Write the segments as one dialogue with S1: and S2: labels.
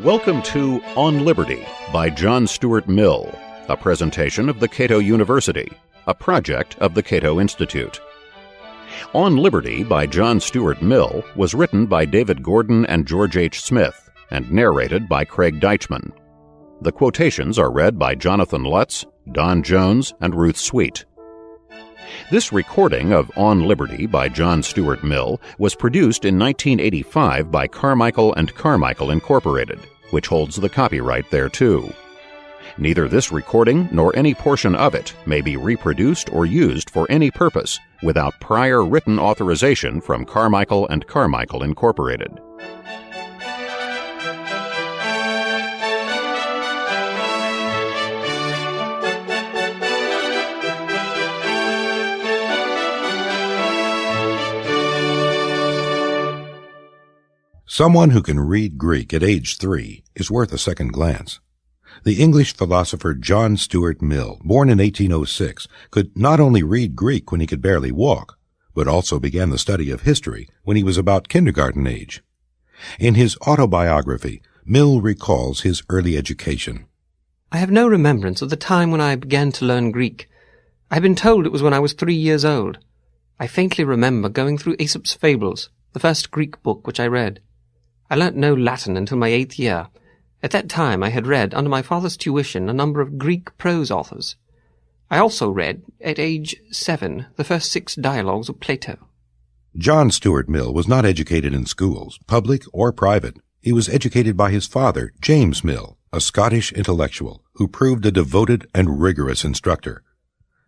S1: Welcome to On Liberty by John Stuart Mill, a presentation of the Cato University, a project of the Cato Institute. On Liberty by John Stuart Mill was written by David Gordon and George H. Smith and narrated by Craig Deichman. The quotations are read by Jonathan Lutz, Don Jones, and Ruth Sweet. This recording of On Liberty by John Stuart Mill was produced in 1985 by Carmichael & Carmichael Incorporated, which holds the copyright thereto. Neither this recording nor any portion of it may be reproduced or used for any purpose without prior written authorization from Carmichael & Carmichael Incorporated.
S2: Someone who can read Greek at age 3 is worth a second glance. The English philosopher John Stuart Mill, born in 1806, could not only read Greek when he could barely walk, but also began the study of history when he was about kindergarten age. In his autobiography, Mill recalls his early education.
S3: I have no remembrance of the time when I began to learn Greek. I have been told it was when I was 3 years old. I faintly remember going through Aesop's Fables, the first Greek book which I read. I learnt no Latin until my 8th year. At that time I had read, under my father's tuition, a number of Greek prose authors. I also read, at age 7, the first 6 dialogues of Plato.
S2: John Stuart Mill was not educated in schools, public or private. He was educated by his father, James Mill, a Scottish intellectual who proved a devoted and rigorous instructor.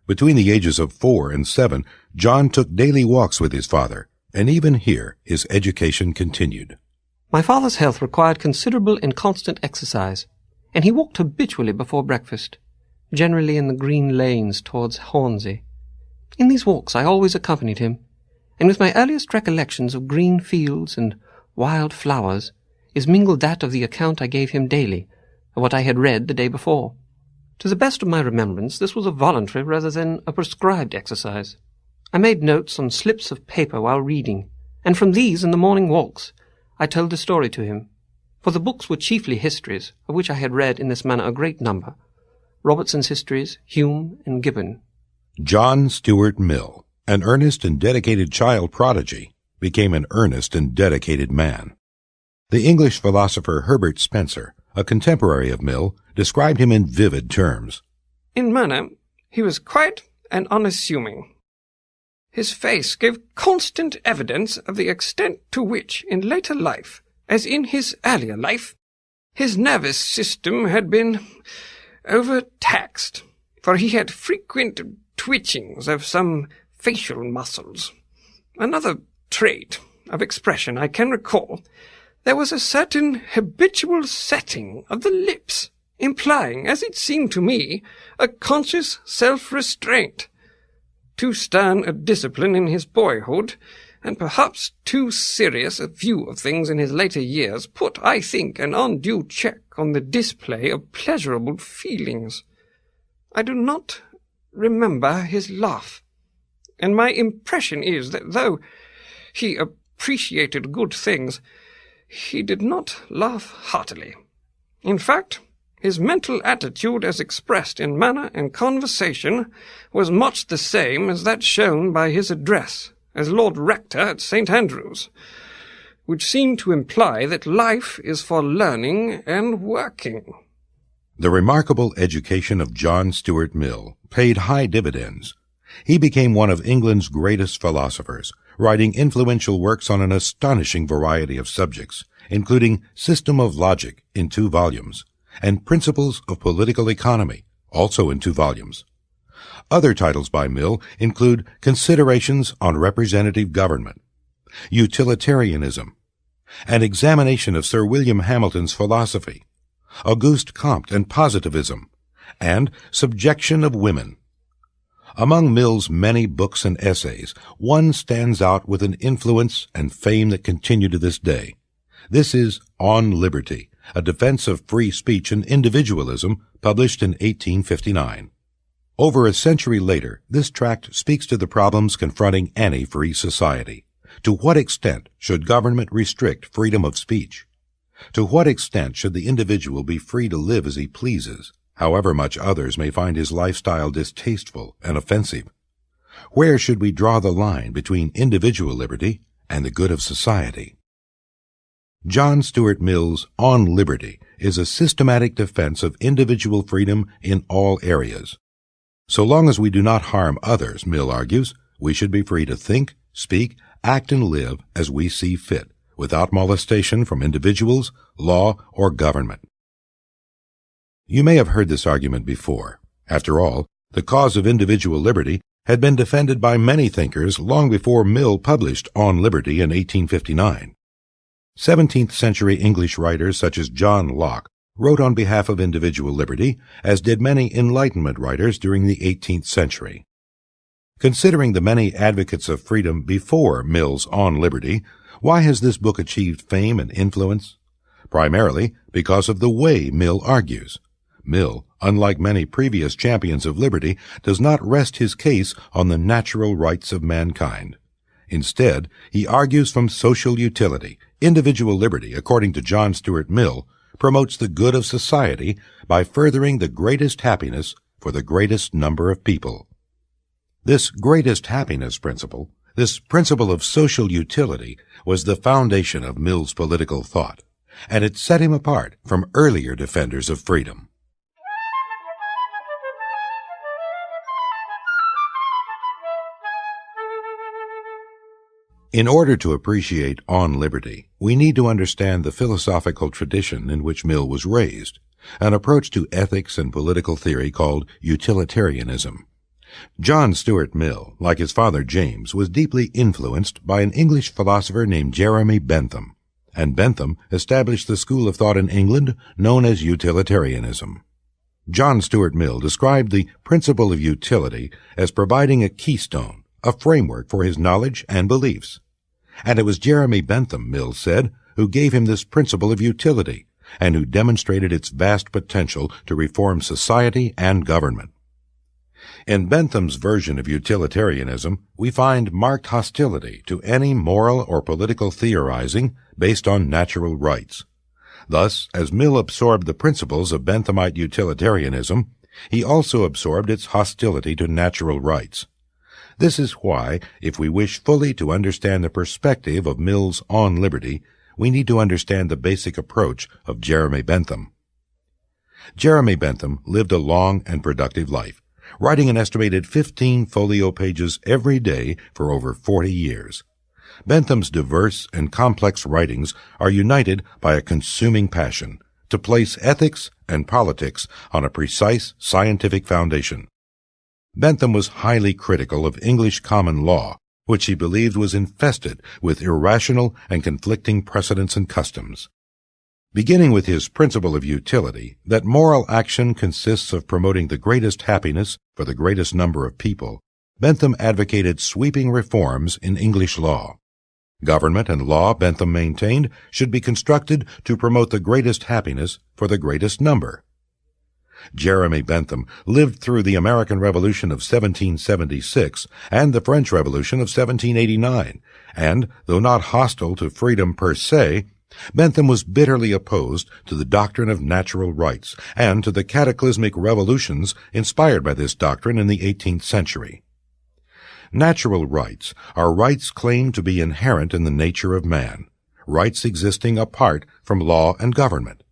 S2: Between the ages of 4 and 7, John took daily walks with his father, and even here his education continued.
S3: My father's health required considerable and constant exercise, and he walked habitually before breakfast, generally in the green lanes towards Hornsey. In these walks I always accompanied him, and with my earliest recollections of green fields and wild flowers is mingled that of the account I gave him daily of what I had read the day before. To the best of my remembrance, this was a voluntary rather than a prescribed exercise. I made notes on slips of paper while reading, and from these in the morning walks I told the story to him, for the books were chiefly histories, of which I had read in this manner a great number, Robertson's Histories, Hume, and Gibbon.
S2: John Stuart Mill, an earnest and dedicated child prodigy, became an earnest and dedicated man. The English philosopher Herbert Spencer, a contemporary of Mill, described him in vivid terms.
S4: In manner, he was quiet and unassuming. His face gave constant evidence of the extent to which, in later life, as in his earlier life, his nervous system had been overtaxed, for he had frequent twitchings of some facial muscles. Another trait of expression I can recall, there was a certain habitual setting of the lips, implying, as it seemed to me, a conscious self-restraint. Too stern a discipline in his boyhood, and perhaps too serious a view of things in his later years, put, I think, an undue check on the display of pleasurable feelings. I do not remember his laugh, and my impression is that though he appreciated good things, he did not laugh heartily. In fact, his mental attitude as expressed in manner and conversation was much the same as that shown by his address as Lord Rector at St. Andrews, which seemed to imply that life is for learning and working.
S2: The remarkable education of John Stuart Mill paid high dividends. He became one of England's greatest philosophers, writing influential works on an astonishing variety of subjects, including System of Logic in 2 volumes, and Principles of Political Economy, also in 2 volumes. Other titles by Mill include Considerations on Representative Government, Utilitarianism, An Examination of Sir William Hamilton's Philosophy, Auguste Comte and Positivism, and Subjection of Women. Among Mill's many books and essays, one stands out with an influence and fame that continue to this day. This is On Liberty, a defense of free speech and individualism, published in 1859. Over a century later, this tract speaks to the problems confronting any free society. To what extent should government restrict freedom of speech? To what extent should the individual be free to live as he pleases, however much others may find his lifestyle distasteful and offensive? Where should we draw the line between individual liberty and the good of society? John Stuart Mill's On Liberty is a systematic defense of individual freedom in all areas. So long as we do not harm others, Mill argues, we should be free to think, speak, act, and live as we see fit, without molestation from individuals, law, or government. You may have heard this argument before. After all, the cause of individual liberty had been defended by many thinkers long before Mill published On Liberty in 1859. 17th century English writers such as John Locke wrote on behalf of individual liberty, as did many Enlightenment writers during the 18th century. Considering the many advocates of freedom before Mill's On Liberty, why has this book achieved fame and influence? Primarily because of the way Mill argues. Mill, unlike many previous champions of liberty, does not rest his case on the natural rights of mankind. Instead, he argues from social utility. Individual liberty, according to John Stuart Mill, promotes the good of society by furthering the greatest happiness for the greatest number of people. This greatest happiness principle, this principle of social utility, was the foundation of Mill's political thought, and it set him apart from earlier defenders of freedom. In order to appreciate On Liberty, we need to understand the philosophical tradition in which Mill was raised, an approach to ethics and political theory called Utilitarianism. John Stuart Mill, like his father James, was deeply influenced by an English philosopher named Jeremy Bentham, and Bentham established the school of thought in England known as Utilitarianism. John Stuart Mill described the principle of utility as providing a keystone, a framework for his knowledge and beliefs. And it was Jeremy Bentham, Mill said, who gave him this principle of utility, and who demonstrated its vast potential to reform society and government. In Bentham's version of utilitarianism, we find marked hostility to any moral or political theorizing based on natural rights. Thus, as Mill absorbed the principles of Benthamite utilitarianism, he also absorbed its hostility to natural rights. This is why, if we wish fully to understand the perspective of Mill's On Liberty, we need to understand the basic approach of Jeremy Bentham. Jeremy Bentham lived a long and productive life, writing an estimated 15 folio pages every day for over 40 years. Bentham's diverse and complex writings are united by a consuming passion to place ethics and politics on a precise scientific foundation. Bentham was highly critical of English common law, which he believed was infested with irrational and conflicting precedents and customs. Beginning with his principle of utility, that moral action consists of promoting the greatest happiness for the greatest number of people, Bentham advocated sweeping reforms in English law. Government and law, Bentham maintained, should be constructed to promote the greatest happiness for the greatest number. Jeremy Bentham lived through the American Revolution of 1776 and the French Revolution of 1789, and, though not hostile to freedom per se, Bentham was bitterly opposed to the doctrine of natural rights and to the cataclysmic revolutions inspired by this doctrine in the 18th century. Natural rights are rights claimed to be inherent in the nature of man, rights existing apart from law and government.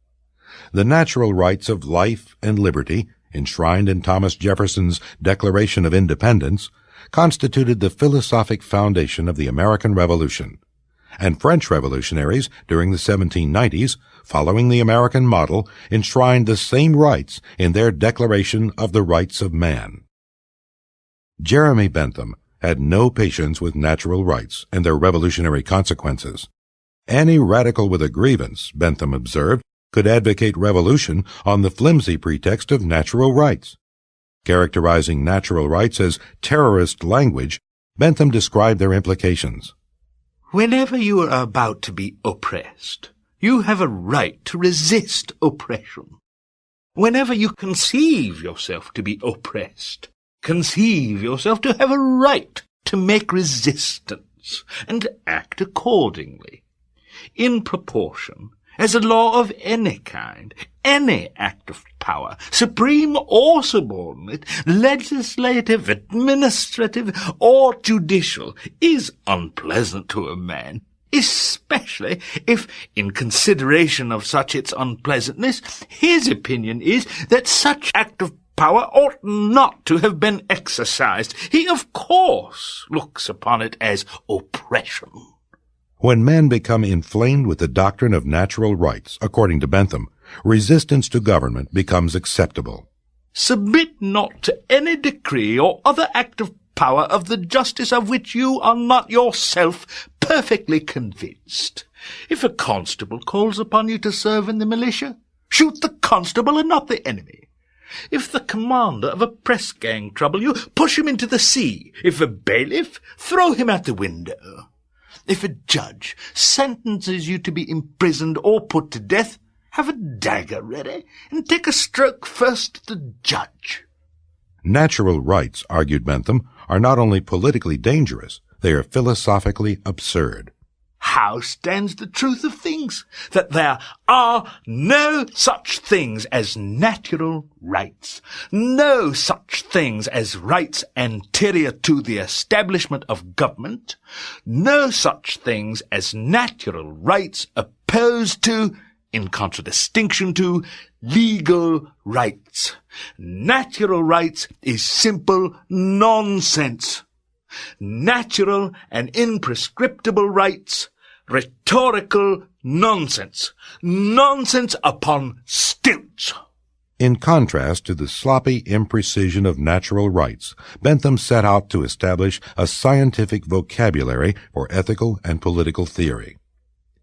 S2: The natural rights of life and liberty, enshrined in Thomas Jefferson's Declaration of Independence, constituted the philosophic foundation of the American Revolution, and French revolutionaries during the 1790s, following the American model, enshrined the same rights in their Declaration of the Rights of Man. Jeremy Bentham had no patience with natural rights and their revolutionary consequences. Any radical with a grievance, Bentham observed, could advocate revolution on the flimsy pretext of natural rights. Characterizing natural rights as terrorist language, Bentham described their implications.
S5: Whenever you are about to be oppressed, you have a right to resist oppression. Whenever you conceive yourself to be oppressed, conceive yourself to have a right to make resistance and act accordingly. In proportion as a law of any kind. Any act of power, supreme or subordinate, legislative, administrative, or judicial, is unpleasant to a man, especially if, in consideration of such its unpleasantness, his opinion is that such act of power ought not to have been exercised. He, of course, looks upon it as oppression.
S2: When men become inflamed with the doctrine of natural rights, according to Bentham, resistance to government becomes acceptable.
S5: Submit not to any decree or other act of power of the justice of which you are not yourself perfectly convinced. If a constable calls upon you to serve in the militia, shoot the constable and not the enemy. If the commander of a press gang trouble you, push him into the sea. If a bailiff, throw him out the window. If a judge sentences you to be imprisoned or put to death, have a dagger ready and take a stroke first at the judge.
S2: Natural rights, argued Bentham, are not only politically dangerous, they are philosophically absurd.
S5: How stands the truth of things? That there are no such things as natural rights, no such things as rights anterior to the establishment of government, no such things as natural rights opposed to, in contradistinction to, legal rights. Natural rights is simple nonsense. Natural and imprescriptible rights, rhetorical nonsense. Nonsense upon stilts.
S2: In contrast to the sloppy imprecision of natural rights, Bentham set out to establish a scientific vocabulary for ethical and political theory.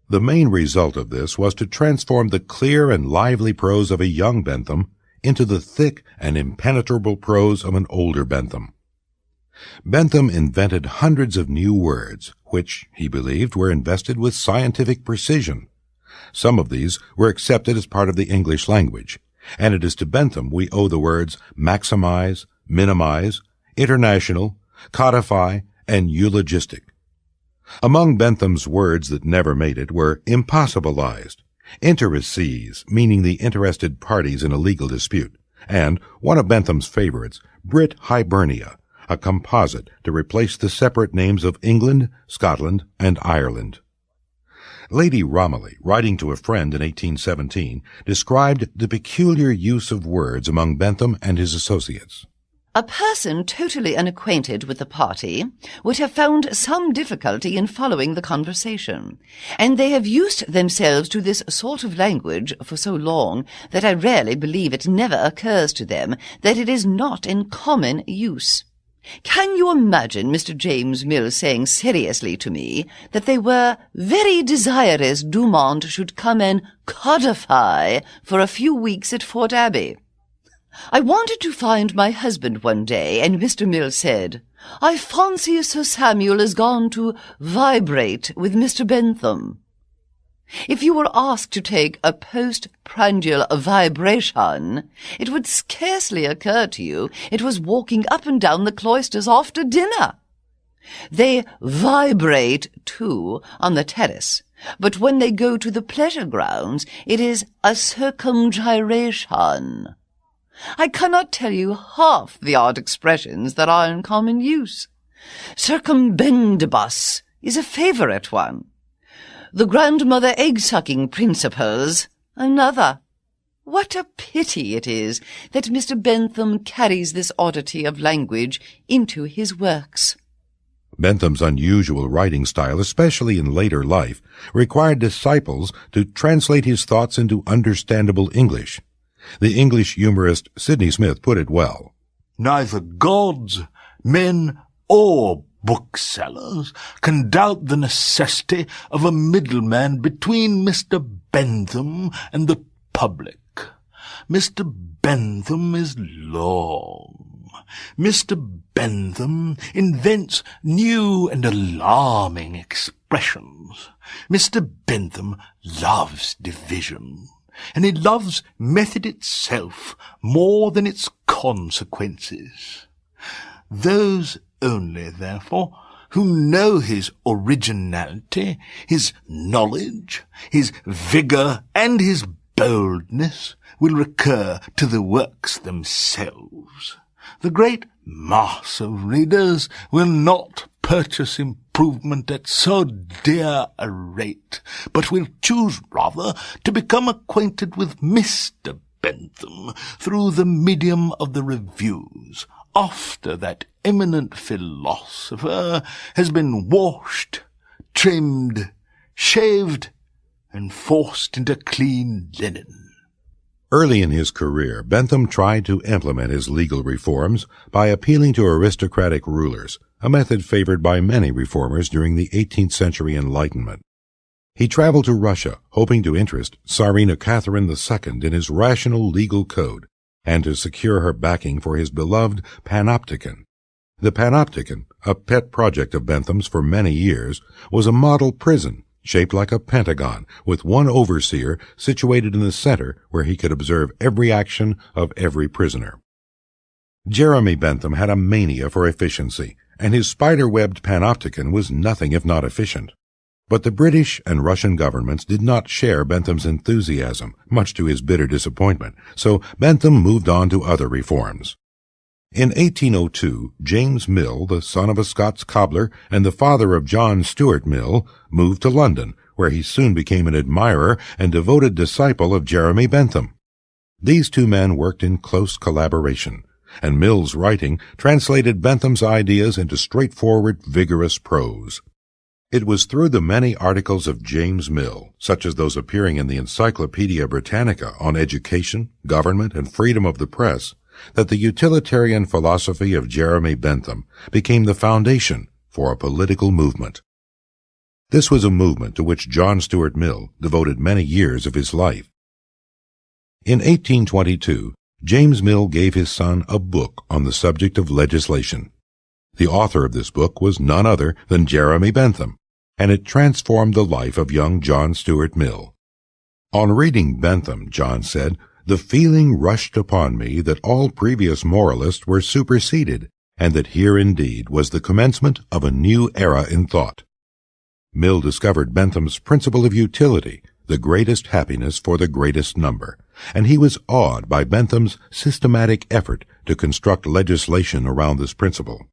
S2: The main result of this was to transform the clear and lively prose of a young Bentham into the thick and impenetrable prose of an older Bentham. Bentham invented hundreds of new words, which, he believed, were invested with scientific precision. Some of these were accepted as part of the English language, and it is to Bentham we owe the words maximize, minimize, international, codify, and eulogistic. Among Bentham's words that never made it were impossibilized, interessees, meaning the interested parties in a legal dispute, and, one of Bentham's favorites, Brit Hibernia, a composite to replace the separate names of England, Scotland, and Ireland. Lady Romilly, writing to a friend in 1817, described the peculiar use of words among Bentham and his associates.
S6: A person totally unacquainted with the party would have found some difficulty in following the conversation, and they have used themselves to this sort of language for so long that I rarely believe it never occurs to them that it is not in common use. Can you imagine Mr. James Mill saying seriously to me that they were very desirous Dumont should come and codify for a few weeks at Fort Abbey? I wanted to find my husband one day, and Mr. Mill said, "I fancy Sir Samuel is gone to vibrate with Mr. Bentham." If you were asked to take a postprandial vibration, it would scarcely occur to you it was walking up and down the cloisters after dinner. They vibrate, too, on the terrace, but when they go to the pleasure grounds, it is a circumgyration. I cannot tell you half the odd expressions that are in common use. Circumbendibus is a favourite one. The grandmother egg-sucking principles, another. What a pity it is that Mr. Bentham carries this oddity of language into his works.
S2: Bentham's unusual writing style, especially in later life, required disciples to translate his thoughts into understandable English. The English humorist Sidney Smith put it well.
S5: Neither gods, men, or booksellers can doubt the necessity of a middleman between Mr. Bentham and the public. Mr. Bentham is long. Mr. Bentham invents new and alarming expressions. Mr. Bentham loves division, and he loves method itself more than its consequences. Those only, therefore, who know his originality, his knowledge, his vigour, and his boldness, will recur to the works themselves. The great mass of readers will not purchase improvement at so dear a rate, but will choose rather to become acquainted with Mr. Bentham through the medium of the reviews, after that eminent philosopher has been washed, trimmed, shaved, and forced into clean linen.
S2: Early in his career, Bentham tried to implement his legal reforms by appealing to aristocratic rulers, a method favored by many reformers during the 18th century Enlightenment. He traveled to Russia, hoping to interest Tsarina Catherine II in his rational legal code, and to secure her backing for his beloved Panopticon. The Panopticon, a pet project of Bentham's for many years, was a model prison shaped like a pentagon, with one overseer situated in the center where he could observe every action of every prisoner. Jeremy Bentham had a mania for efficiency, and his spider-webbed Panopticon was nothing if not efficient. But the British and Russian governments did not share Bentham's enthusiasm, much to his bitter disappointment, so Bentham moved on to other reforms. In 1802, James Mill, the son of a Scots cobbler and the father of John Stuart Mill, moved to London, where he soon became an admirer and devoted disciple of Jeremy Bentham. These two men worked in close collaboration, and Mill's writing translated Bentham's ideas into straightforward, vigorous prose. It was through the many articles of James Mill, such as those appearing in the Encyclopaedia Britannica on education, government, and freedom of the press, that the utilitarian philosophy of Jeremy Bentham became the foundation for a political movement. This was a movement to which John Stuart Mill devoted many years of his life. In 1822, James Mill gave his son a book on the subject of legislation. The author of this book was none other than Jeremy Bentham, and it transformed the life of young John Stuart Mill. On reading Bentham, John said, "The feeling rushed upon me that all previous moralists were superseded, and that here indeed was the commencement of a new era in thought." Mill discovered Bentham's principle of utility, the greatest happiness for the greatest number, and he was awed by Bentham's systematic effort to construct legislation around this principle.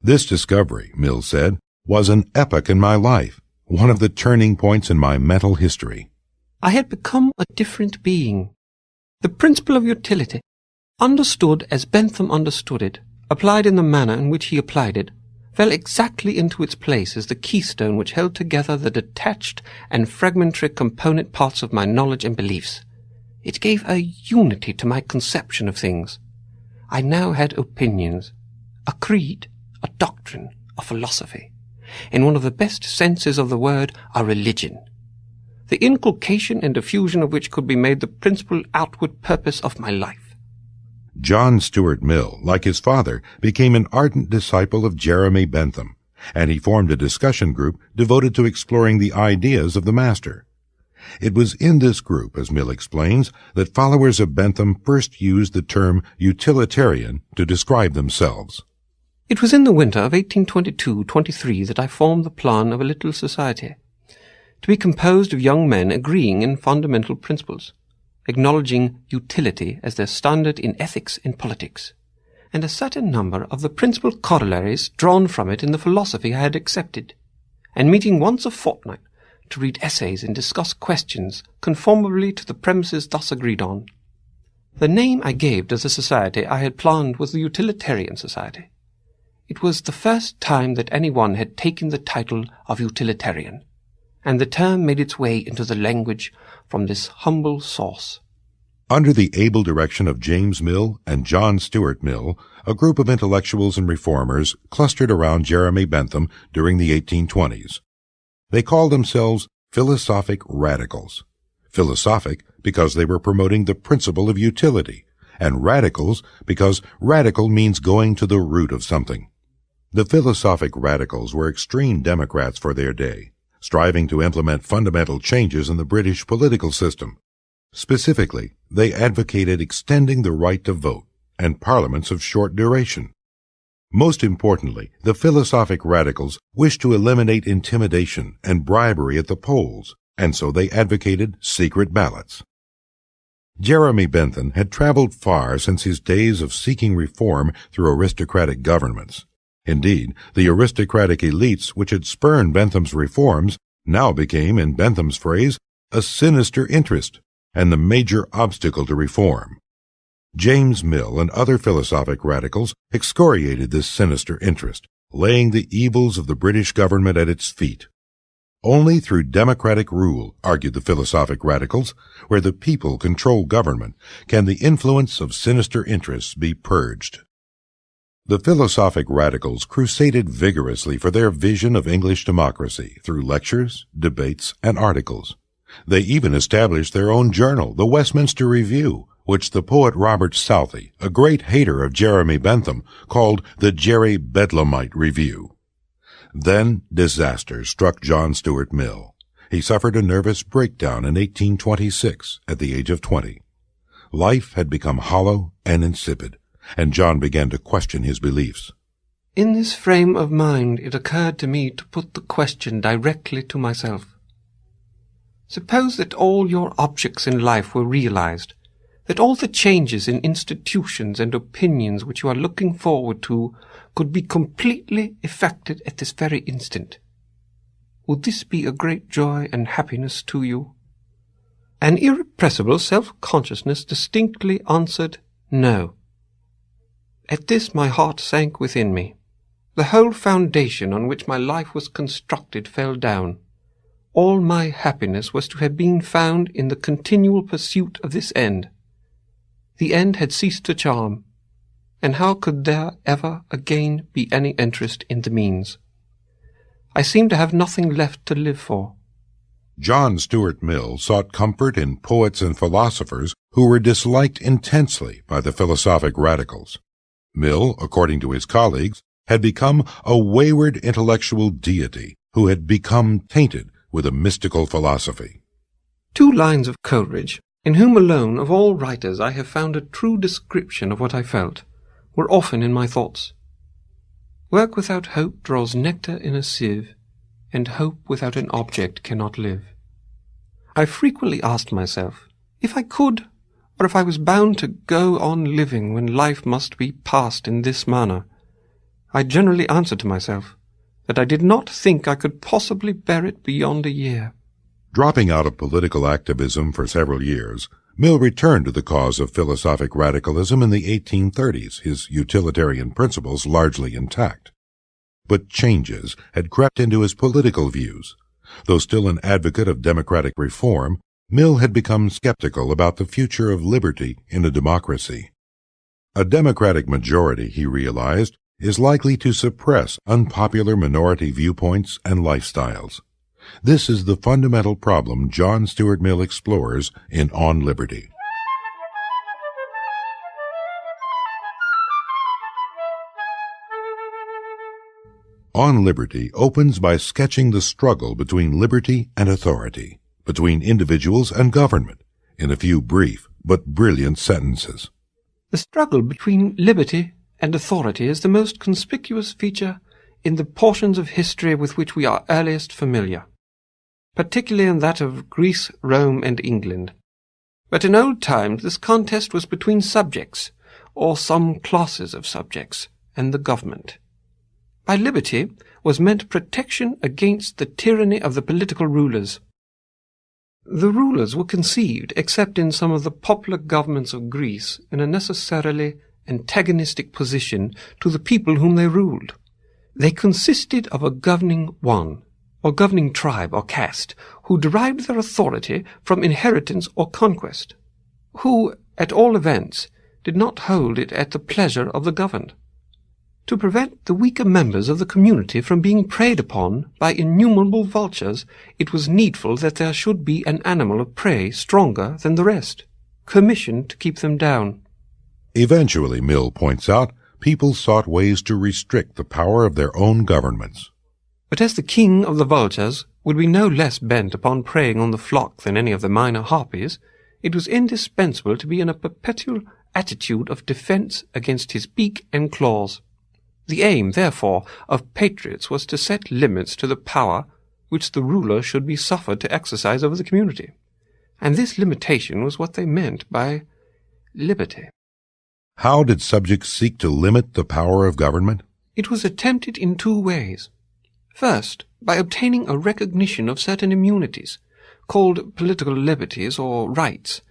S2: "This discovery," Mill said, "was an epoch in my life, one of the turning points in my mental history."
S3: I had become a different being. The principle of utility, understood as Bentham understood it, applied in the manner in which he applied it, fell exactly into its place as the keystone which held together the detached and fragmentary component parts of my knowledge and beliefs. It gave a unity to my conception of things. I now had opinions, a creed, a doctrine, a philosophy, in one of the best senses of the word, a religion, the inculcation and diffusion of which could be made the principal outward purpose of my life.
S2: John Stuart Mill, like his father, became an ardent disciple of Jeremy Bentham, and he formed a discussion group devoted to exploring the ideas of the master. It was in this group, as Mill explains, that followers of Bentham first used the term utilitarian to describe themselves.
S3: It was in the winter of 1822-23 that I formed the plan of a little society, to be composed of young men agreeing in fundamental principles, acknowledging utility as their standard in ethics and politics, and a certain number of the principal corollaries drawn from it in the philosophy I had accepted, and meeting once a fortnight to read essays and discuss questions conformably to the premises thus agreed on. The name I gave to the society I had planned was the Utilitarian Society. It was the first time that anyone had taken the title of utilitarian, and the term made its way into the language from this humble source.
S2: Under the able direction of James Mill and John Stuart Mill, a group of intellectuals and reformers clustered around Jeremy Bentham during the 1820s. They called themselves philosophic radicals. Philosophic because they were promoting the principle of utility, and radicals because radical means going to the root of something. The philosophic radicals were extreme Democrats for their day, striving to implement fundamental changes in the British political system. Specifically, they advocated extending the right to vote and parliaments of short duration. Most importantly, the philosophic radicals wished to eliminate intimidation and bribery at the polls, and so they advocated secret ballots. Jeremy Bentham had traveled far since his days of seeking reform through aristocratic governments. Indeed, the aristocratic elites which had spurned Bentham's reforms now became, in Bentham's phrase, a sinister interest and the major obstacle to reform. James Mill and other philosophic radicals excoriated this sinister interest, laying the evils of the British government at its feet. Only through democratic rule, argued the philosophic radicals, where the people control government, can the influence of sinister interests be purged. The philosophic radicals crusaded vigorously for their vision of English democracy through lectures, debates, and articles. They even established their own journal, the Westminster Review, which the poet Robert Southey, a great hater of Jeremy Bentham, called the Jerry Bedlamite Review. Then disaster struck John Stuart Mill. He suffered a nervous breakdown in 1826 at the age of 20. Life had become hollow and insipid, and John began to question his beliefs.
S3: In this frame of mind it occurred to me to put the question directly to myself. Suppose that all your objects in life were realized, that all the changes in institutions and opinions which you are looking forward to could be completely effected at this very instant. Would this be a great joy and happiness to you? An irrepressible self-consciousness distinctly answered, no. At this my heart sank within me. The whole foundation on which my life was constructed fell down. All my happiness was to have been found in the continual pursuit of this end. The end had ceased to charm, and how could there ever again be any interest in the means? I seemed to have nothing left to live for.
S2: John Stuart Mill sought comfort in poets and philosophers who were disliked intensely by the philosophic radicals. Mill, according to his colleagues, had become a wayward intellectual deity who had become tainted with a mystical philosophy.
S3: 2 lines of Coleridge, in whom alone of all writers I have found a true description of what I felt, were often in my thoughts. Work without hope draws nectar in a sieve, and hope without an object cannot live. I frequently asked myself, if I could, or if I was bound to go on living when life must be passed in this manner, I generally answered to myself that I did not think I could possibly bear it beyond a year.
S2: Dropping out of political activism for several years, Mill returned to the cause of philosophic radicalism in the 1830s, his utilitarian principles largely intact. But changes had crept into his political views. Though still an advocate of democratic reform, Mill had become skeptical about the future of liberty in a democracy. A democratic majority, he realized, is likely to suppress unpopular minority viewpoints and lifestyles. This is the fundamental problem John Stuart Mill explores in On Liberty. On Liberty opens by sketching the struggle between liberty and authority, between individuals and government, in a few brief but brilliant sentences.
S3: The struggle between liberty and authority is the most conspicuous feature in the portions of history with which we are earliest familiar, particularly in that of Greece, Rome, and England. But in old times this contest was between subjects, or some classes of subjects, and the government. By liberty was meant protection against the tyranny of the political rulers. The rulers were conceived, except in some of the popular governments of Greece, in a necessarily antagonistic position to the people whom they ruled. They consisted of a governing one, or governing tribe or caste, who derived their authority from inheritance or conquest, who, at all events, did not hold it at the pleasure of the governed. To prevent the weaker members of the community from being preyed upon by innumerable vultures, it was needful that there should be an animal of prey stronger than the rest, commissioned to keep them down.
S2: Eventually, Mill points out, people sought ways to restrict the power of their own governments.
S3: But as the king of the vultures would be no less bent upon preying on the flock than any of the minor harpies, it was indispensable to be in a perpetual attitude of defence against his beak and claws.
S4: The aim, therefore, of patriots was to set limits to the power which the ruler should be suffered to exercise over the community. And this limitation was what they meant by liberty.
S2: How did subjects seek to limit the power of government?
S4: It was attempted in two ways. First, by obtaining a recognition of certain immunities, called political liberties or rights,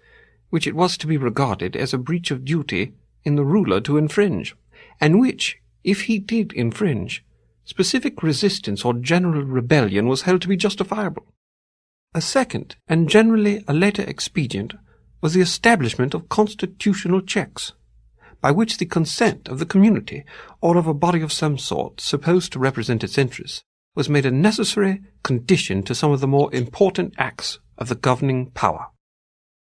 S4: which it was to be regarded as a breach of duty in the ruler to infringe, and which, if he did infringe, specific resistance or general rebellion was held to be justifiable. A second, and generally a later expedient, was the establishment of constitutional checks, by which the consent of the community, or of a body of some sort supposed to represent its interests, was made a necessary condition to some of the more important acts of the governing power.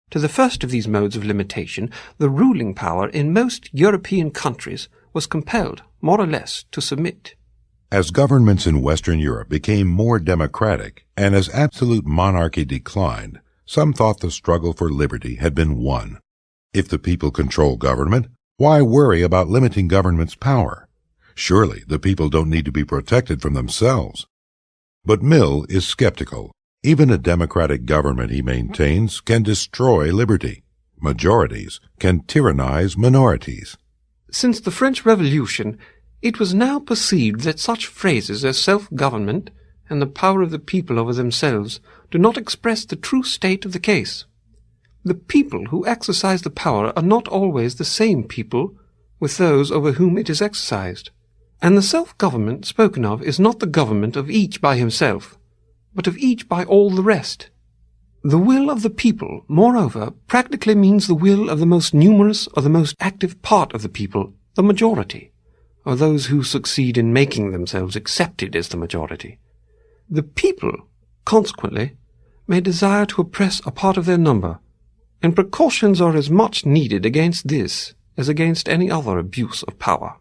S4: To the first of these modes of limitation, the ruling power in most European countries was compelled, more or less, to submit.
S2: As governments in Western Europe became more democratic, and as absolute monarchy declined, some thought the struggle for liberty had been won. If the people control government, why worry about limiting government's power? Surely the people don't need to be protected from themselves. But Mill is skeptical. Even a democratic government, he maintains, can destroy liberty. Majorities can tyrannize minorities.
S4: Since the French Revolution, it was now perceived that such phrases as self-government and the power of the people over themselves do not express the true state of the case. The people who exercise the power are not always the same people with those over whom it is exercised, and the self-government spoken of is not the government of each by himself, but of each by all the rest. The will of the people, moreover, practically means the will of the most numerous or the most active part of the people, the majority, or those who succeed in making themselves accepted as the majority. The people, consequently, may desire to oppress a part of their number, and precautions are as much needed against this as against any other abuse of power.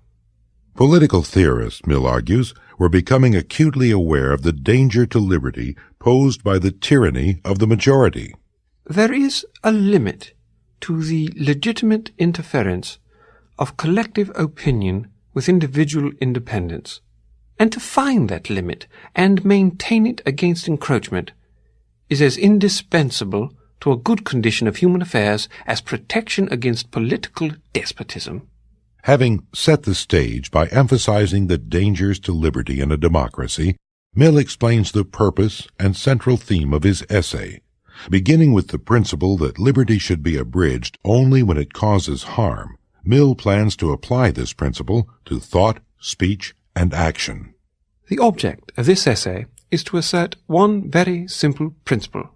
S2: Political theorists, Mill argues, were becoming acutely aware of the danger to liberty posed by the tyranny of the majority.
S4: There is a limit to the legitimate interference of collective opinion with individual independence, and to find that limit and maintain it against encroachment is as indispensable to a good condition of human affairs as protection against political despotism.
S2: Having set the stage by emphasizing the dangers to liberty in a democracy, Mill explains the purpose and central theme of his essay, beginning with the principle that liberty should be abridged only when it causes harm. Mill plans to apply this principle to thought, speech, and action.
S4: The object of this essay is to assert one very simple principle,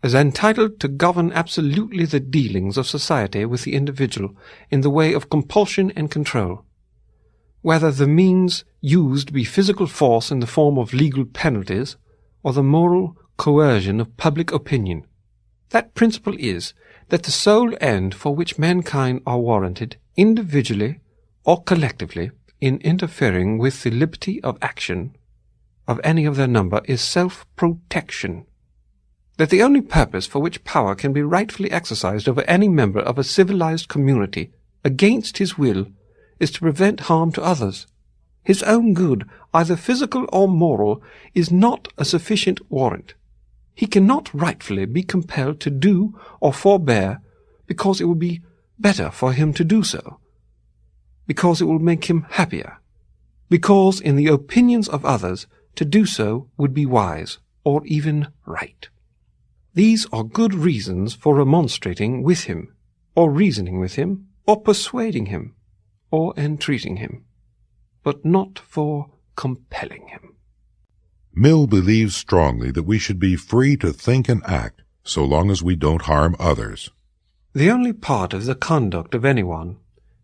S4: as entitled to govern absolutely the dealings of society with the individual in the way of compulsion and control, whether the means used be physical force in the form of legal penalties or the moral coercion of public opinion. That principle is that the sole end for which mankind are warranted, individually or collectively, in interfering with the liberty of action of any of their number is self-protection. That the only purpose for which power can be rightfully exercised over any member of a civilized community against his will is to prevent harm to others. His own good, either physical or moral, is not a sufficient warrant. He cannot rightfully be compelled to do or forbear because it will be better for him to do so, because it will make him happier, because in the opinions of others to do so would be wise or even right. These are good reasons for remonstrating with him, or reasoning with him, or persuading him, or entreating him, but not for compelling him.
S2: Mill believes strongly that we should be free to think and act so long as we don't harm others.
S4: The only part of the conduct of anyone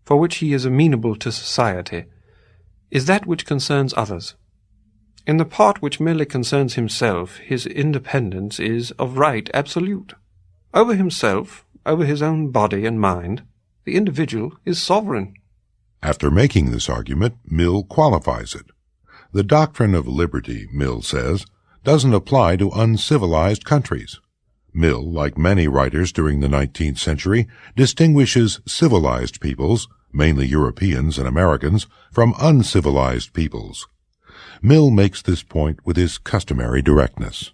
S4: for which he is amenable to society is that which concerns others. In the part which merely concerns himself, his independence is of right absolute. Over himself, over his own body and mind, the individual is sovereign.
S2: After making this argument, Mill qualifies it. The doctrine of liberty, Mill says, doesn't apply to uncivilized countries. Mill, like many writers during the 19th century, distinguishes civilized peoples, mainly Europeans and Americans, from uncivilized peoples. Mill makes this point with his customary directness.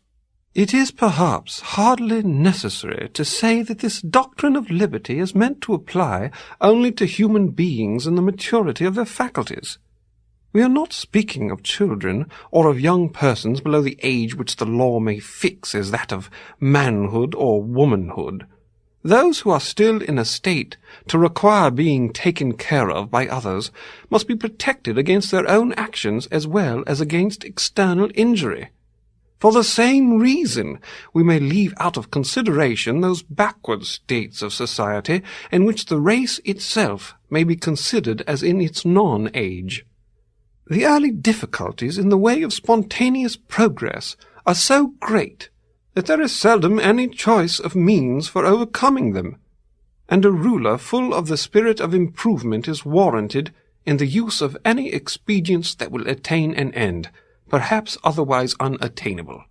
S4: It is perhaps hardly necessary to say that this doctrine of liberty is meant to apply only to human beings in the maturity of their faculties. We are not speaking of children or of young persons below the age which the law may fix as that of manhood or womanhood. Those who are still in a state to require being taken care of by others must be protected against their own actions as well as against external injury. For the same reason, we may leave out of consideration those backward states of society in which the race itself may be considered as in its non-age. The early difficulties in the way of spontaneous progress are so great that there is seldom any choice of means for overcoming them, and a ruler full of the spirit of improvement is warranted in the use of any expedients that will attain an end, perhaps otherwise unattainable.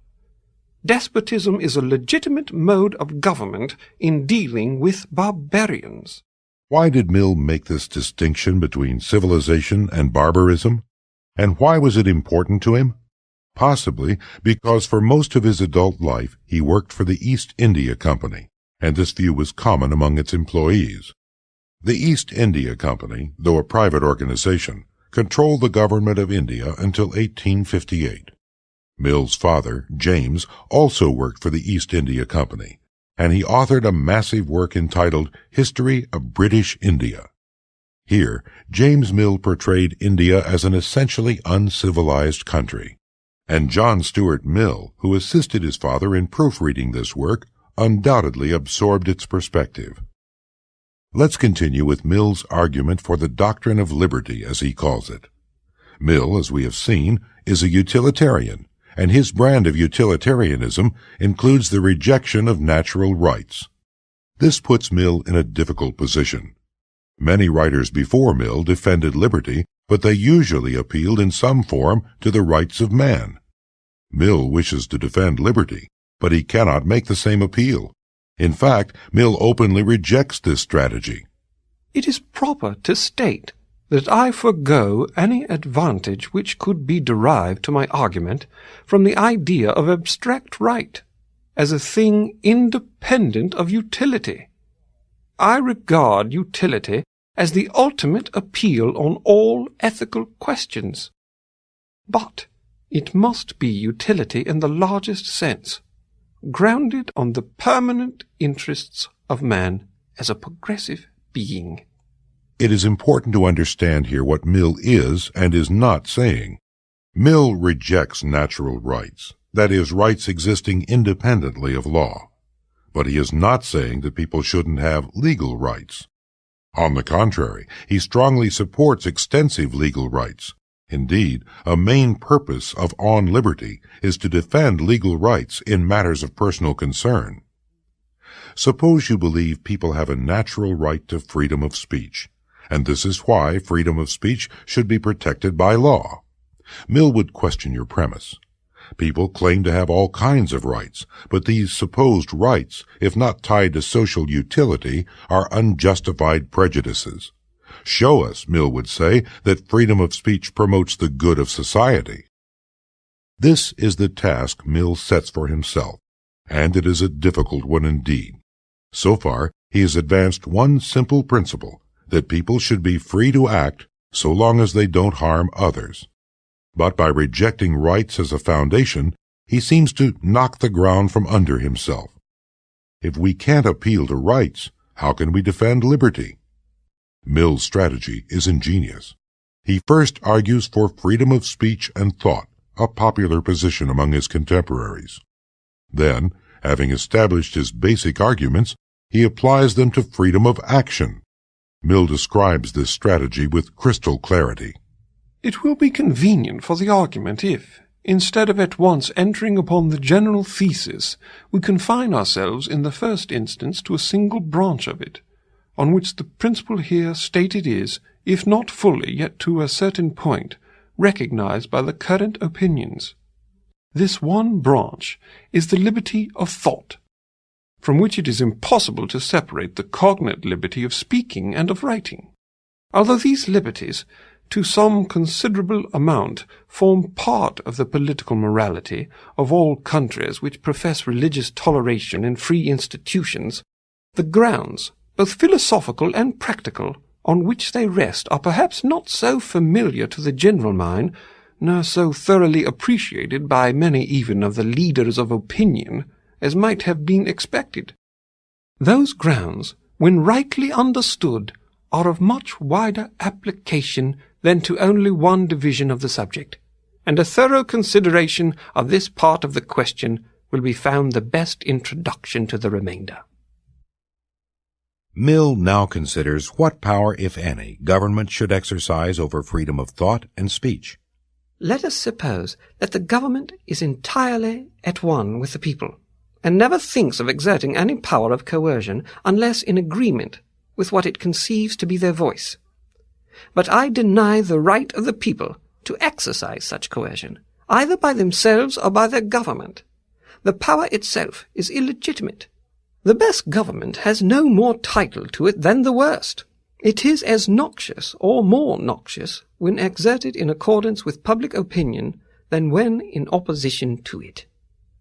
S4: Despotism is a legitimate mode of government in dealing with barbarians.
S2: Why did Mill make this distinction between civilization and barbarism? And why was it important to him? Possibly because for most of his adult life he worked for the East India Company, and this view was common among its employees. The East India Company, though a private organization, controlled the government of India until 1858. Mill's father, James, also worked for the East India Company, and he authored a massive work entitled History of British India. Here, James Mill portrayed India as an essentially uncivilized country, and John Stuart Mill, who assisted his father in proofreading this work, undoubtedly absorbed its perspective. Let's continue with Mill's argument for the doctrine of liberty, as he calls it. Mill, as we have seen, is a utilitarian, and his brand of utilitarianism includes the rejection of natural rights. This puts Mill in a difficult position. Many writers before Mill defended liberty, but they usually appealed in some form to the rights of man. Mill wishes to defend liberty, but he cannot make the same appeal. In fact, Mill openly rejects this strategy.
S4: It is proper to state that I forego any advantage which could be derived to my argument from the idea of abstract right as a thing independent of utility. I regard utility as the ultimate appeal on all ethical questions. But it must be utility in the largest sense, grounded on the permanent interests of man as a progressive being.
S2: It is important to understand here what Mill is and is not saying. Mill rejects natural rights, that is, rights existing independently of law. But he is not saying that people shouldn't have legal rights. On the contrary, he strongly supports extensive legal rights. Indeed, a main purpose of On Liberty is to defend legal rights in matters of personal concern. Suppose you believe people have a natural right to freedom of speech, and this is why freedom of speech should be protected by law. Mill would question your premise. People claim to have all kinds of rights, but these supposed rights, if not tied to social utility, are unjustified prejudices. Show us, Mill would say, that freedom of speech promotes the good of society. This is the task Mill sets for himself, and it is a difficult one indeed. So far, he has advanced one simple principle, that people should be free to act so long as they don't harm others. But by rejecting rights as a foundation, he seems to knock the ground from under himself. If we can't appeal to rights, how can we defend liberty? Mill's strategy is ingenious. He first argues for freedom of speech and thought, a popular position among his contemporaries. Then, having established his basic arguments, he applies them to freedom of action. Mill describes this strategy with crystal clarity.
S4: It will be convenient for the argument if, instead of at once entering upon the general thesis, we confine ourselves in the first instance to a single branch of it, on which the principle here stated is, if not fully, yet to a certain point, recognized by the current opinions. This one branch is the liberty of thought, from which it is impossible to separate the cognate liberty of speaking and of writing. Although these liberties, to some considerable amount, form part of the political morality of all countries which profess religious toleration and free institutions, the grounds, both philosophical and practical, on which they rest are perhaps not so familiar to the general mind, nor so thoroughly appreciated by many even of the leaders of opinion, as might have been expected. Those grounds, when rightly understood, are of much wider application than to only one division of the subject, and a thorough consideration of this part of the question will be found the best introduction to the remainder.
S2: Mill now considers what power, if any, government should exercise over freedom of thought and speech.
S3: Let us suppose that the government is entirely at one with the people, and never thinks of exerting any power of coercion unless in agreement with what it conceives to be their voice. But I deny the right of the people to exercise such coercion, either by themselves or by their government. The power itself is illegitimate. The best government has no more title to it than the worst. It is as noxious, or more noxious, when exerted in accordance with public opinion than when in opposition to it.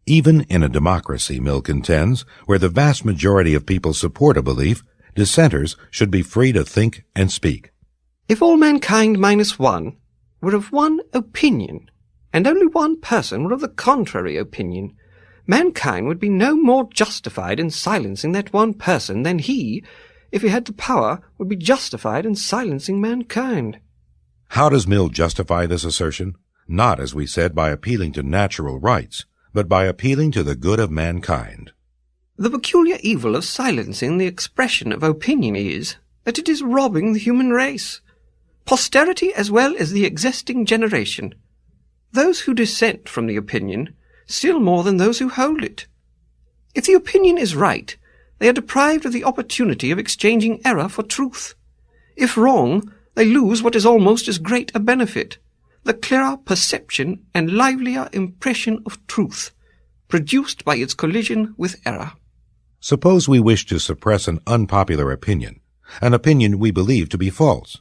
S2: Even in a democracy, Mill contends, where the vast majority of people support a belief, dissenters should be free to think and speak.
S3: If all mankind minus one were of one opinion, and only one person were of the contrary opinion, mankind would be no more justified in silencing that one person than he, if he had the power, would be justified in silencing mankind.
S2: How does Mill justify this assertion? Not, as we said, by appealing to natural rights, but by appealing to the good of mankind.
S3: The peculiar evil of silencing the expression of opinion is that it is robbing the human race, posterity as well as the existing generation, those who dissent from the opinion, still more than those who hold it. If the opinion is right, they are deprived of the opportunity of exchanging error for truth. If wrong, they lose what is almost as great a benefit, the clearer perception and livelier impression of truth, produced by its collision with error.
S2: Suppose we wish to suppress an unpopular opinion, an opinion we believe to be false.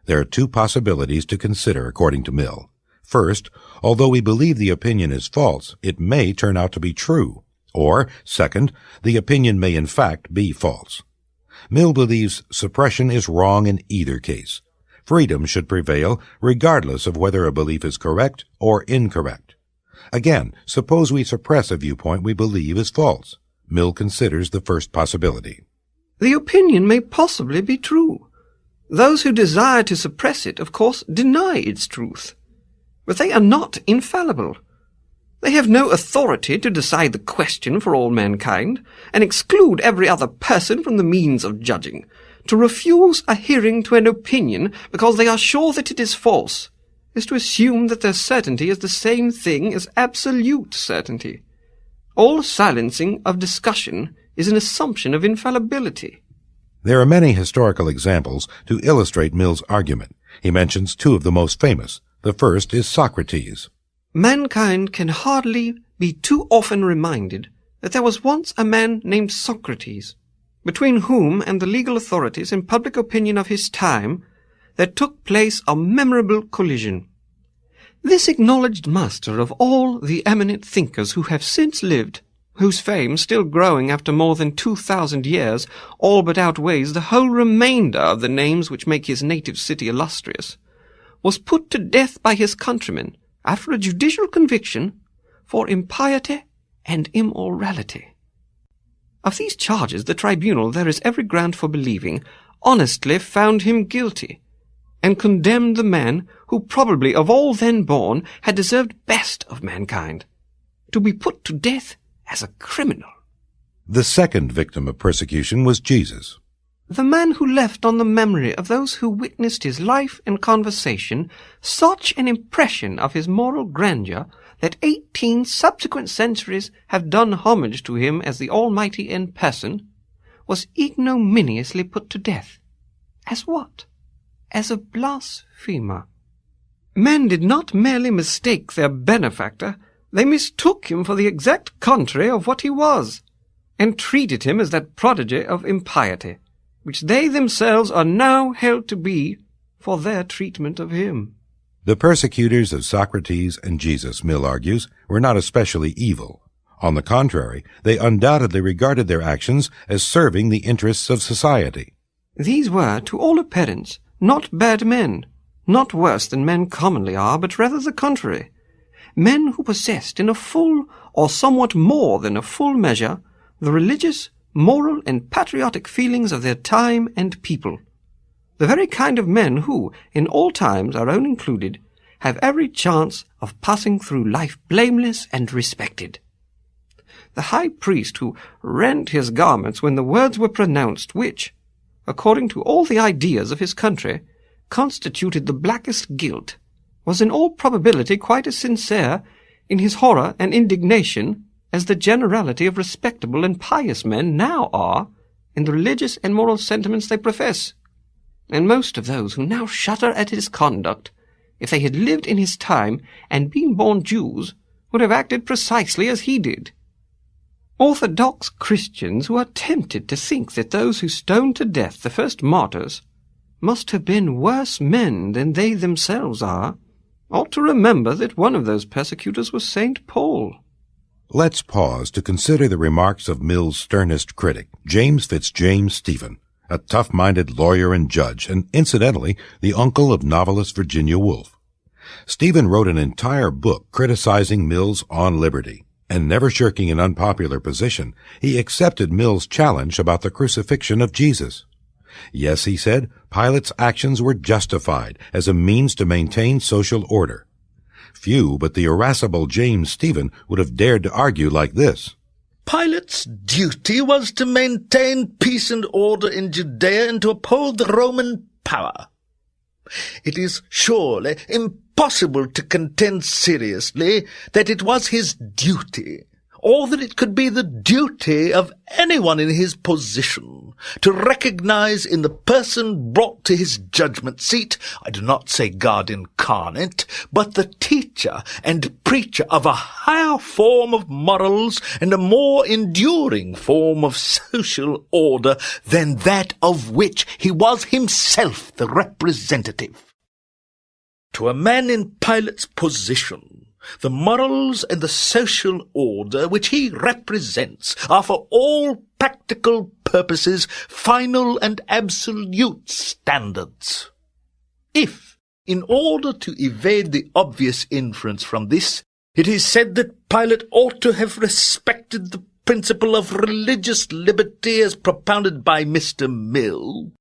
S2: There are two possibilities to consider, according to Mill. First, although we believe the opinion is false, it may turn out to be true. Or, second, the opinion may in fact be false. Mill believes suppression is wrong in either case. Freedom should prevail regardless of whether a belief is correct or incorrect. Again, suppose we suppress a viewpoint we believe is false. Mill considers the first possibility.
S3: The opinion may possibly be true. Those who desire to suppress it, of course, deny its truth. But they are not infallible. They have no authority to decide the question for all mankind, and exclude every other person from the means of judging. To refuse a hearing to an opinion because they are sure that it is false is to assume that their certainty is the same thing as absolute certainty. All silencing of discussion is an assumption of infallibility.
S2: There are many historical examples to illustrate Mill's argument. He mentions two of the most famous. The first is Socrates.
S3: Mankind can hardly be too often reminded that there was once a man named Socrates, between whom and the legal authorities and public opinion of his time there took place a memorable collision. This acknowledged master of all the eminent thinkers who have since lived, whose fame, still growing after more than 2,000 years, all but outweighs the whole remainder of the names which make his native city illustrious, was put to death by his countrymen, after a judicial conviction, for impiety and immorality. Of these charges the tribunal, there is every ground for believing, honestly found him guilty, and condemned the man who probably of all then born had deserved best of mankind, to be put to death as a criminal.
S2: The second victim of persecution was Jesus.
S3: The man who left on the memory of those who witnessed his life and conversation such an impression of his moral grandeur that 18 subsequent centuries have done homage to him as the Almighty in person, was ignominiously put to death. As what? As a blasphemer. Men did not merely mistake their benefactor, they mistook him for the exact contrary of what he was, and treated him as that prodigy of impiety, which they themselves are now held to be
S4: for their treatment of him.
S2: The persecutors of Socrates and Jesus, Mill argues, were not especially evil. On the contrary, they undoubtedly regarded their actions as serving the interests of society.
S4: These were, to all appearance, not bad men, not worse than men commonly are, but rather the contrary. Men who possessed in a full, or somewhat more than a full measure, the religious, moral, and patriotic feelings of their time and people. The very kind of men who, in all times, our own included, have every chance of passing through life blameless and respected. The high priest who rent his garments when the words were pronounced which, according to all the ideas of his country, constituted the blackest guilt, was in all probability quite as sincere in his horror and indignation as the generality of respectable and pious men now are in the religious and moral sentiments they profess. And most of those who now shudder at his conduct, if they had lived in his time and been born Jews, would have acted precisely as he did. Orthodox Christians who are tempted to think that those who stoned to death the first martyrs must have been worse men than they themselves are, ought to remember that one of those persecutors was St. Paul.
S2: Let's pause to consider the remarks of Mill's sternest critic, James Fitzjames Stephen, a tough-minded lawyer and judge, and incidentally, the uncle of novelist Virginia Woolf. Stephen wrote an entire book criticizing Mill's On Liberty, and never shirking an unpopular position, he accepted Mill's challenge about the crucifixion of Jesus. Yes, he said, Pilate's actions were justified as a means to maintain social order. Few but the irascible James Stephen would have dared to argue like this.
S5: Pilate's duty was to maintain peace and order in Judea and to uphold the Roman power. It is surely impossible to contend seriously that it was his duty, or that it could be the duty of anyone in his position, to recognize in the person brought to his judgment seat, I do not say God incarnate, but the teacher and preacher of a higher form of morals and a more enduring form of social order than that of which he was himself the representative. To a man in Pilate's position, the morals and the social order which he represents are for all practical purposes final and absolute standards. If, in order to evade the obvious inference from this, it is said that Pilate ought to have respected the principle of religious liberty as propounded by Mr. Mill,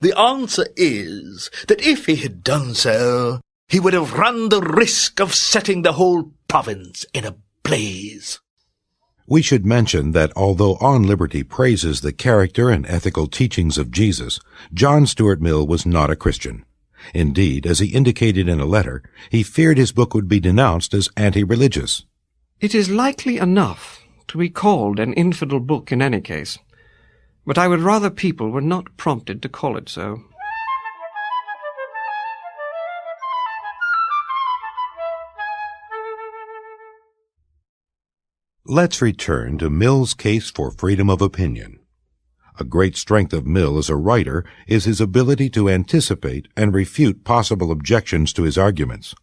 S5: the answer is that if he had done so, he would have run the risk of setting the whole province in a blaze.
S2: We should mention that although On Liberty praises the character and ethical teachings of Jesus, John Stuart Mill was not a Christian. Indeed, as he indicated in a letter, he feared his book would be denounced as anti-religious.
S4: It is likely enough to be called an infidel book in any case, but I would rather people were not prompted to call it so.
S2: Let's return to Mill's case for freedom of opinion. A great strength of Mill as a writer is his ability to anticipate and refute possible objections to his arguments.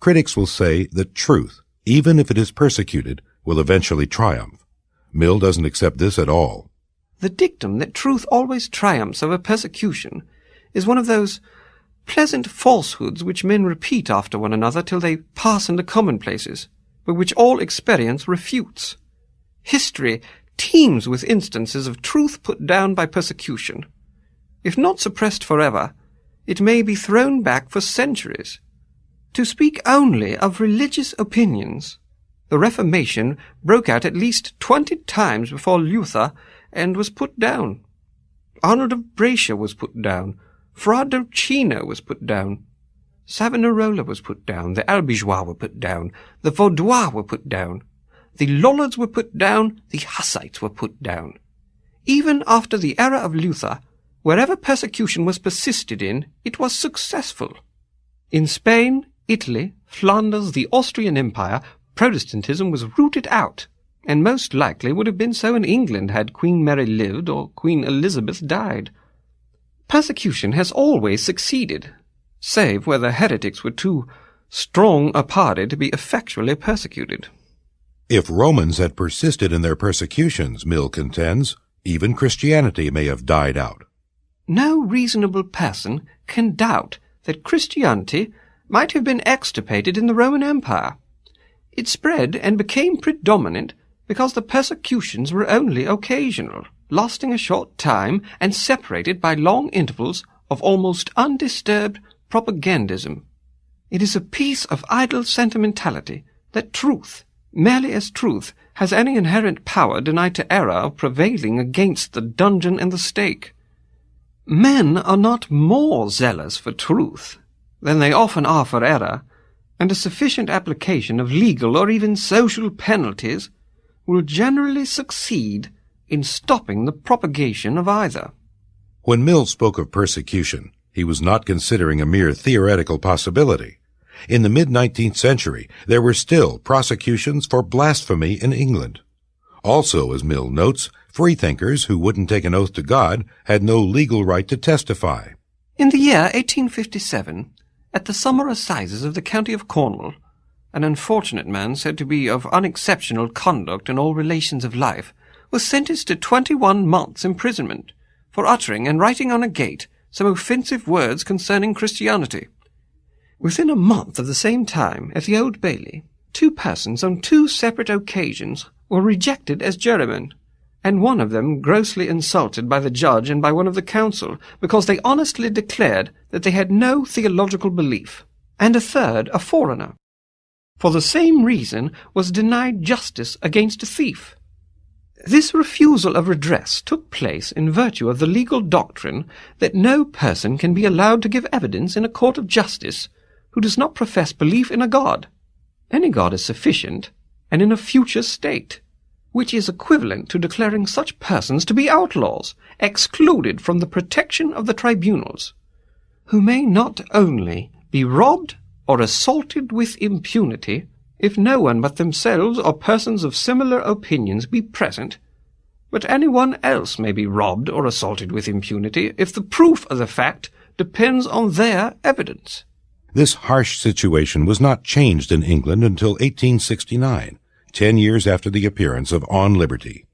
S2: Critics will say that truth, even if it is persecuted, will eventually triumph. Mill doesn't accept this at all.
S4: The dictum that truth always triumphs over persecution is one of those pleasant falsehoods which men repeat after one another till they pass into commonplaces, but which all experience refutes. History teems with instances of truth put down by persecution. If not suppressed forever, it may be thrown back for centuries. To speak only of religious opinions, the Reformation broke out at least 20 times before Luther and was put down. Arnold of Brescia was put down. Fra Dolcino was put down. Savonarola was put down, the Albigeois were put down, the Vaudois were put down, the Lollards were put down, the Hussites were put down. Even after the era of Luther, wherever persecution was persisted in, it was successful. In Spain, Italy, Flanders, the Austrian Empire, Protestantism was rooted out, and most likely would have been so in England had Queen Mary lived or Queen Elizabeth died. Persecution has always succeeded, save where the heretics were too strong a party to be effectually persecuted.
S2: If Romans had persisted in their persecutions, Mill contends, even Christianity may have died out.
S4: No reasonable person can doubt that Christianity might have been extirpated in the Roman Empire. It spread and became predominant because the persecutions were only occasional, lasting a short time and separated by long intervals of almost undisturbed propagandism. It is a piece of idle sentimentality that truth, merely as truth, has any inherent power denied to error of prevailing against the dungeon and the stake. Men are not more zealous for truth than they often are for error, and a sufficient application of legal or even social penalties will generally succeed in stopping the propagation of either.
S2: When Mill spoke of persecution, he was not considering a mere theoretical possibility. In the mid-19th century, there were still prosecutions for blasphemy in England. Also, as Mill notes, freethinkers who wouldn't take an oath to God had no legal right to testify.
S4: In the year 1857, at the summer assizes of the county of Cornwall, an unfortunate man said to be of unexceptional conduct in all relations of life was sentenced to 21 months' imprisonment for uttering and writing on a gate some offensive words concerning Christianity. Within a month of the same time, at the Old Bailey, 2 persons on 2 separate occasions were rejected as jurymen, and one of them grossly insulted by the judge and by one of the council because they honestly declared that they had no theological belief, and a third, a foreigner, for the same reason was denied justice against a thief. This refusal of redress took place in virtue of the legal doctrine that no person can be allowed to give evidence in a court of justice who does not profess belief in a God. Any God is sufficient, and in a future state, which is equivalent to declaring such persons to be outlaws, excluded from the protection of the tribunals, who may not only be robbed or assaulted with impunity, if no one but themselves or persons of similar opinions be present, but any one else may be robbed or assaulted with impunity if the proof of the fact depends on their evidence.
S2: This harsh situation was not changed in England until 1869, 10 years after the appearance of On Liberty.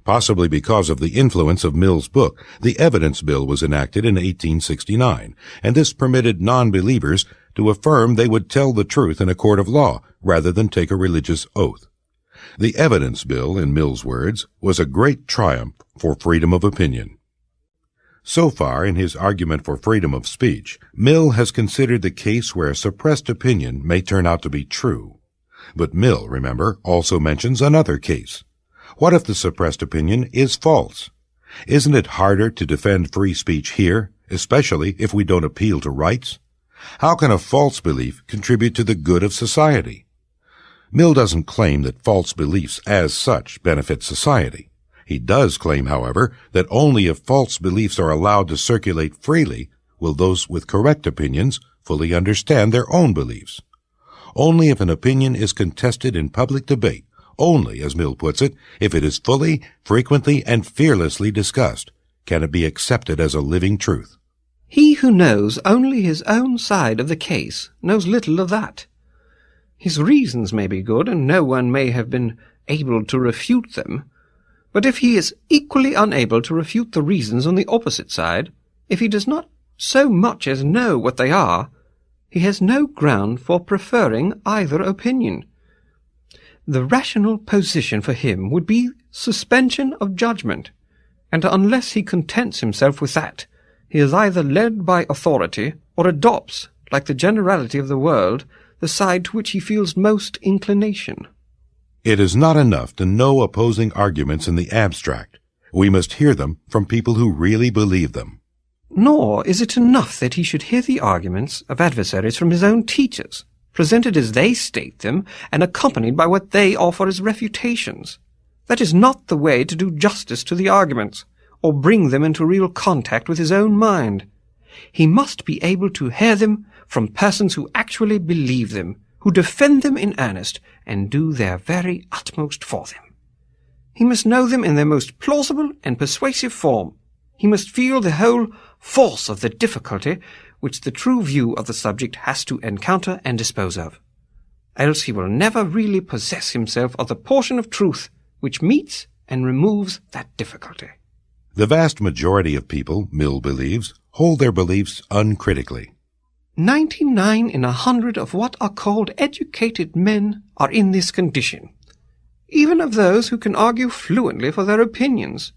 S2: Possibly because of the influence of Mill's book, the Evidence Bill was enacted in 1869, and this permitted non-believers to affirm they would tell the truth in a court of law rather than take a religious oath. The Evidence Bill, in Mill's words, was a great triumph for freedom of opinion. So far, in his argument for freedom of speech, Mill has considered the case where a suppressed opinion may turn out to be true. But Mill, remember, also mentions another case. What if the suppressed opinion is false? Isn't it harder to defend free speech here, especially if we don't appeal to rights? How can a false belief contribute to the good of society? Mill doesn't claim that false beliefs as such benefit society. He does claim, however, that only if false beliefs are allowed to circulate freely will those with correct opinions fully understand their own beliefs. Only if an opinion is contested in public debate, only, as Mill puts it, if it is fully, frequently, and fearlessly discussed, can it be accepted as a living truth.
S4: He who knows only his own side of the case knows little of that. His reasons may be good, and no one may have been able to refute them, but if he is equally unable to refute the reasons on the opposite side, if he does not so much as know what they are, he has no ground for preferring either opinion. The rational position for him would be suspension of judgment, and unless he contents himself with that, he is either led by authority or adopts, like the generality of the world, the side to which he feels most inclination.
S2: It is not enough to know opposing arguments in the abstract. We must hear them from people who really believe them.
S4: Nor is it enough that he should hear the arguments of adversaries from his own teachers, presented as they state them, and accompanied by what they offer as refutations. That is not the way to do justice to the arguments, or bring them into real contact with his own mind. He must be able to hear them from persons who actually believe them, who defend them in earnest, and do their very utmost for them. He must know them in their most plausible and persuasive form. He must feel the whole force of the difficulty which the true view of the subject has to encounter and dispose of. Else he will never really possess himself of the portion of truth which meets and removes that difficulty.
S2: The vast majority of people, Mill believes, hold their beliefs uncritically.
S4: 99 in 100 of what are called educated men are in this condition, even of those who can argue fluently for their opinions.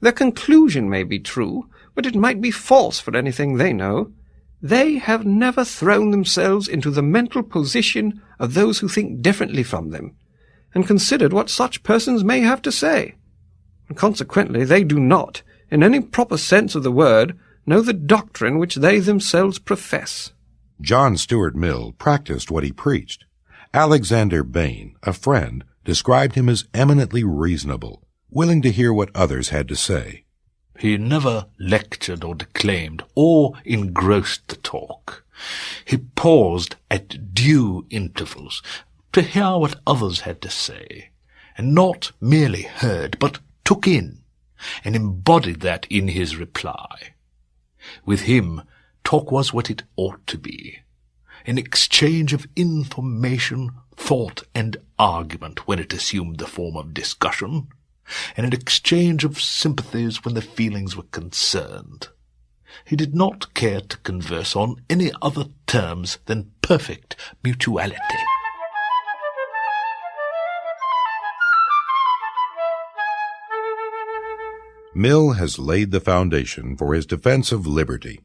S4: Their conclusion may be true, but it might be false for anything they know. They have never thrown themselves into the mental position of those who think differently from them, and considered what such persons may have to say. And consequently they do not, in any proper sense of the word, know the doctrine which they themselves profess.
S2: John Stuart Mill practiced what he preached. Alexander Bain, a friend, described him as eminently reasonable, willing to hear what others had to say.
S5: He never lectured or declaimed or engrossed the talk. He paused at due intervals to hear what others had to say, and not merely heard, but took in and embodied that in his reply. With him, talk was what it ought to be, an exchange of information, thought, and argument when it assumed the form of discussion, and an exchange of sympathies when the feelings were concerned. He did not care to converse on any other terms than perfect mutuality.
S2: Mill has laid the foundation for his defense of liberty.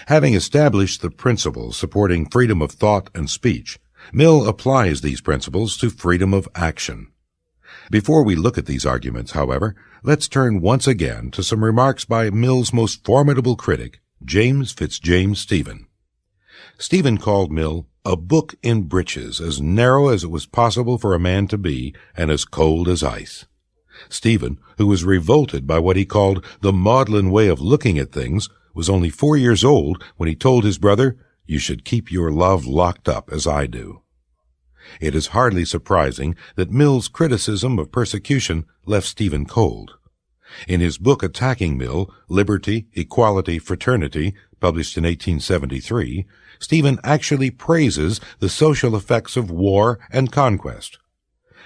S2: Having established the principles supporting freedom of thought and speech, Mill applies these principles to freedom of action. Before we look at these arguments, however, let's turn once again to some remarks by Mill's most formidable critic, James Fitzjames Stephen. Stephen called Mill a book in breeches, as narrow as it was possible for a man to be, and as cold as ice. Stephen, who was revolted by what he called the maudlin way of looking at things, was only 4 years old when he told his brother, "You should keep your love locked up as I do." It is hardly surprising that Mill's criticism of persecution left Stephen cold. In his book attacking Mill, Liberty, Equality, Fraternity, published in 1873, Stephen actually praises the social effects of war and conquest.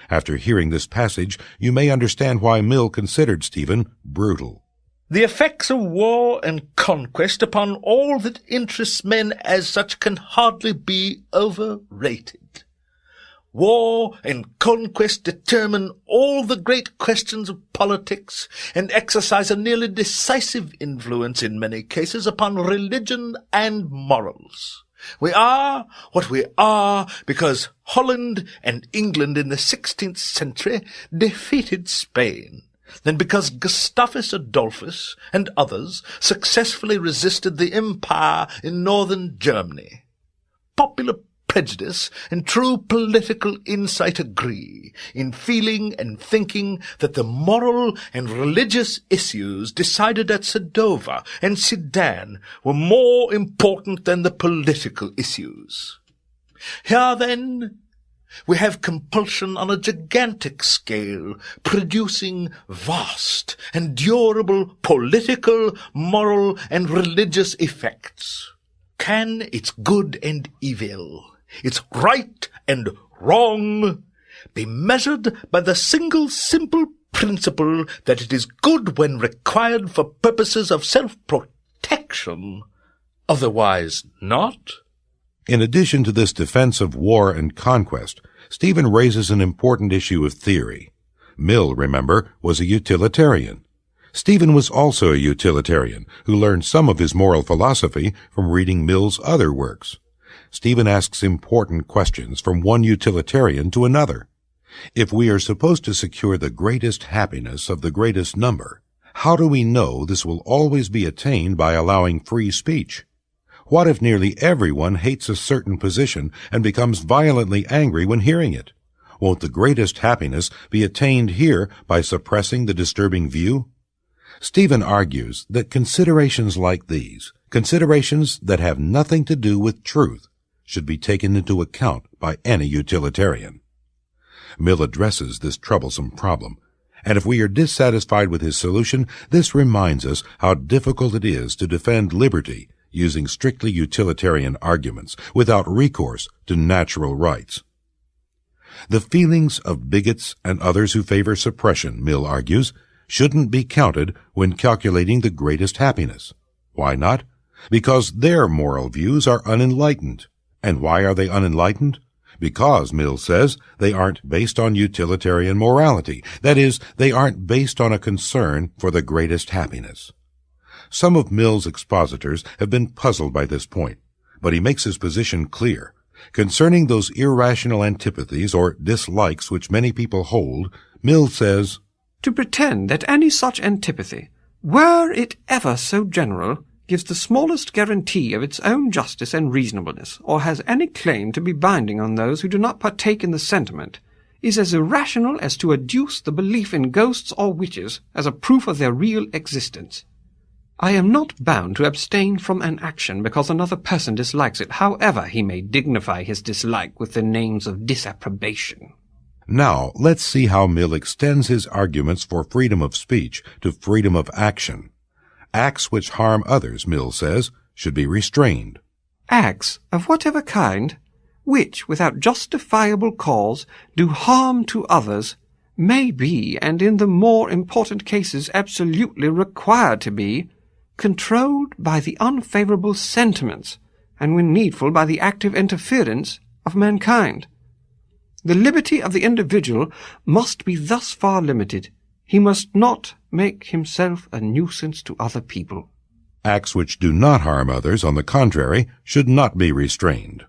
S2: After hearing this passage, you may understand why Mill considered Stephen brutal.
S5: The effects of war and conquest upon all that interests men as such can hardly be overrated. War and conquest determine all the great questions of politics and exercise a nearly decisive influence in many cases upon religion and morals. We are what we are because Holland and England in the 16th century defeated Spain, and because Gustavus Adolphus and others successfully resisted the empire in northern Germany. Popular prejudice and true political insight agree in feeling and thinking that the moral and religious issues decided at Sedova and Sedan were more important than the political issues. Here, then, we have compulsion on a gigantic scale, producing vast and durable political, moral, and religious effects. Can its good and evil, its right and wrong, be measured by the single simple principle that it is good when required for purposes of self-protection, otherwise not?
S2: In addition to this defense of war and conquest, Stephen raises an important issue of theory. Mill, remember, was a utilitarian. Stephen was also a utilitarian who learned some of his moral philosophy from reading Mill's other works. Stephen asks important questions from one utilitarian to another. If we are supposed to secure the greatest happiness of the greatest number, how do we know this will always be attained by allowing free speech? What if nearly everyone hates a certain position and becomes violently angry when hearing it? Won't the greatest happiness be attained here by suppressing the disturbing view? Stephen argues that considerations like these, considerations that have nothing to do with truth, should be taken into account by any utilitarian. Mill addresses this troublesome problem, And if we are dissatisfied with his solution, this reminds us how difficult it is to defend liberty using strictly utilitarian arguments without recourse to natural rights. The feelings of bigots and others who favor suppression, Mill argues, shouldn't be counted when calculating the greatest happiness. Why not? Because their moral views are unenlightened. And why are they unenlightened? Because, Mill says, they aren't based on utilitarian morality. That is, they aren't based on a concern for the greatest happiness. Some of Mill's expositors have been puzzled by this point, but he makes his position clear. Concerning those irrational antipathies or dislikes which many people hold, Mill says,
S4: To pretend that any such antipathy, were it ever so general, gives the smallest guarantee of its own justice and reasonableness, or has any claim to be binding on those who do not partake in the sentiment, is as irrational as to adduce the belief in ghosts or witches as a proof of their real existence. I am not bound to abstain from an action because another person dislikes it, however he may dignify his dislike with the names of disapprobation.
S2: Now, let's see how Mill extends his arguments for freedom of speech to freedom of action. Acts which harm others, Mill says, should be restrained.
S4: Acts of whatever kind, which, without justifiable cause, do harm to others, may be, and in the more important cases absolutely required to be, controlled by the unfavorable sentiments, and when needful by the active interference of mankind. The liberty of the individual must be thus far limited. He must not make himself a nuisance to other people.
S2: Acts which do not harm others, on the contrary, should not be restrained.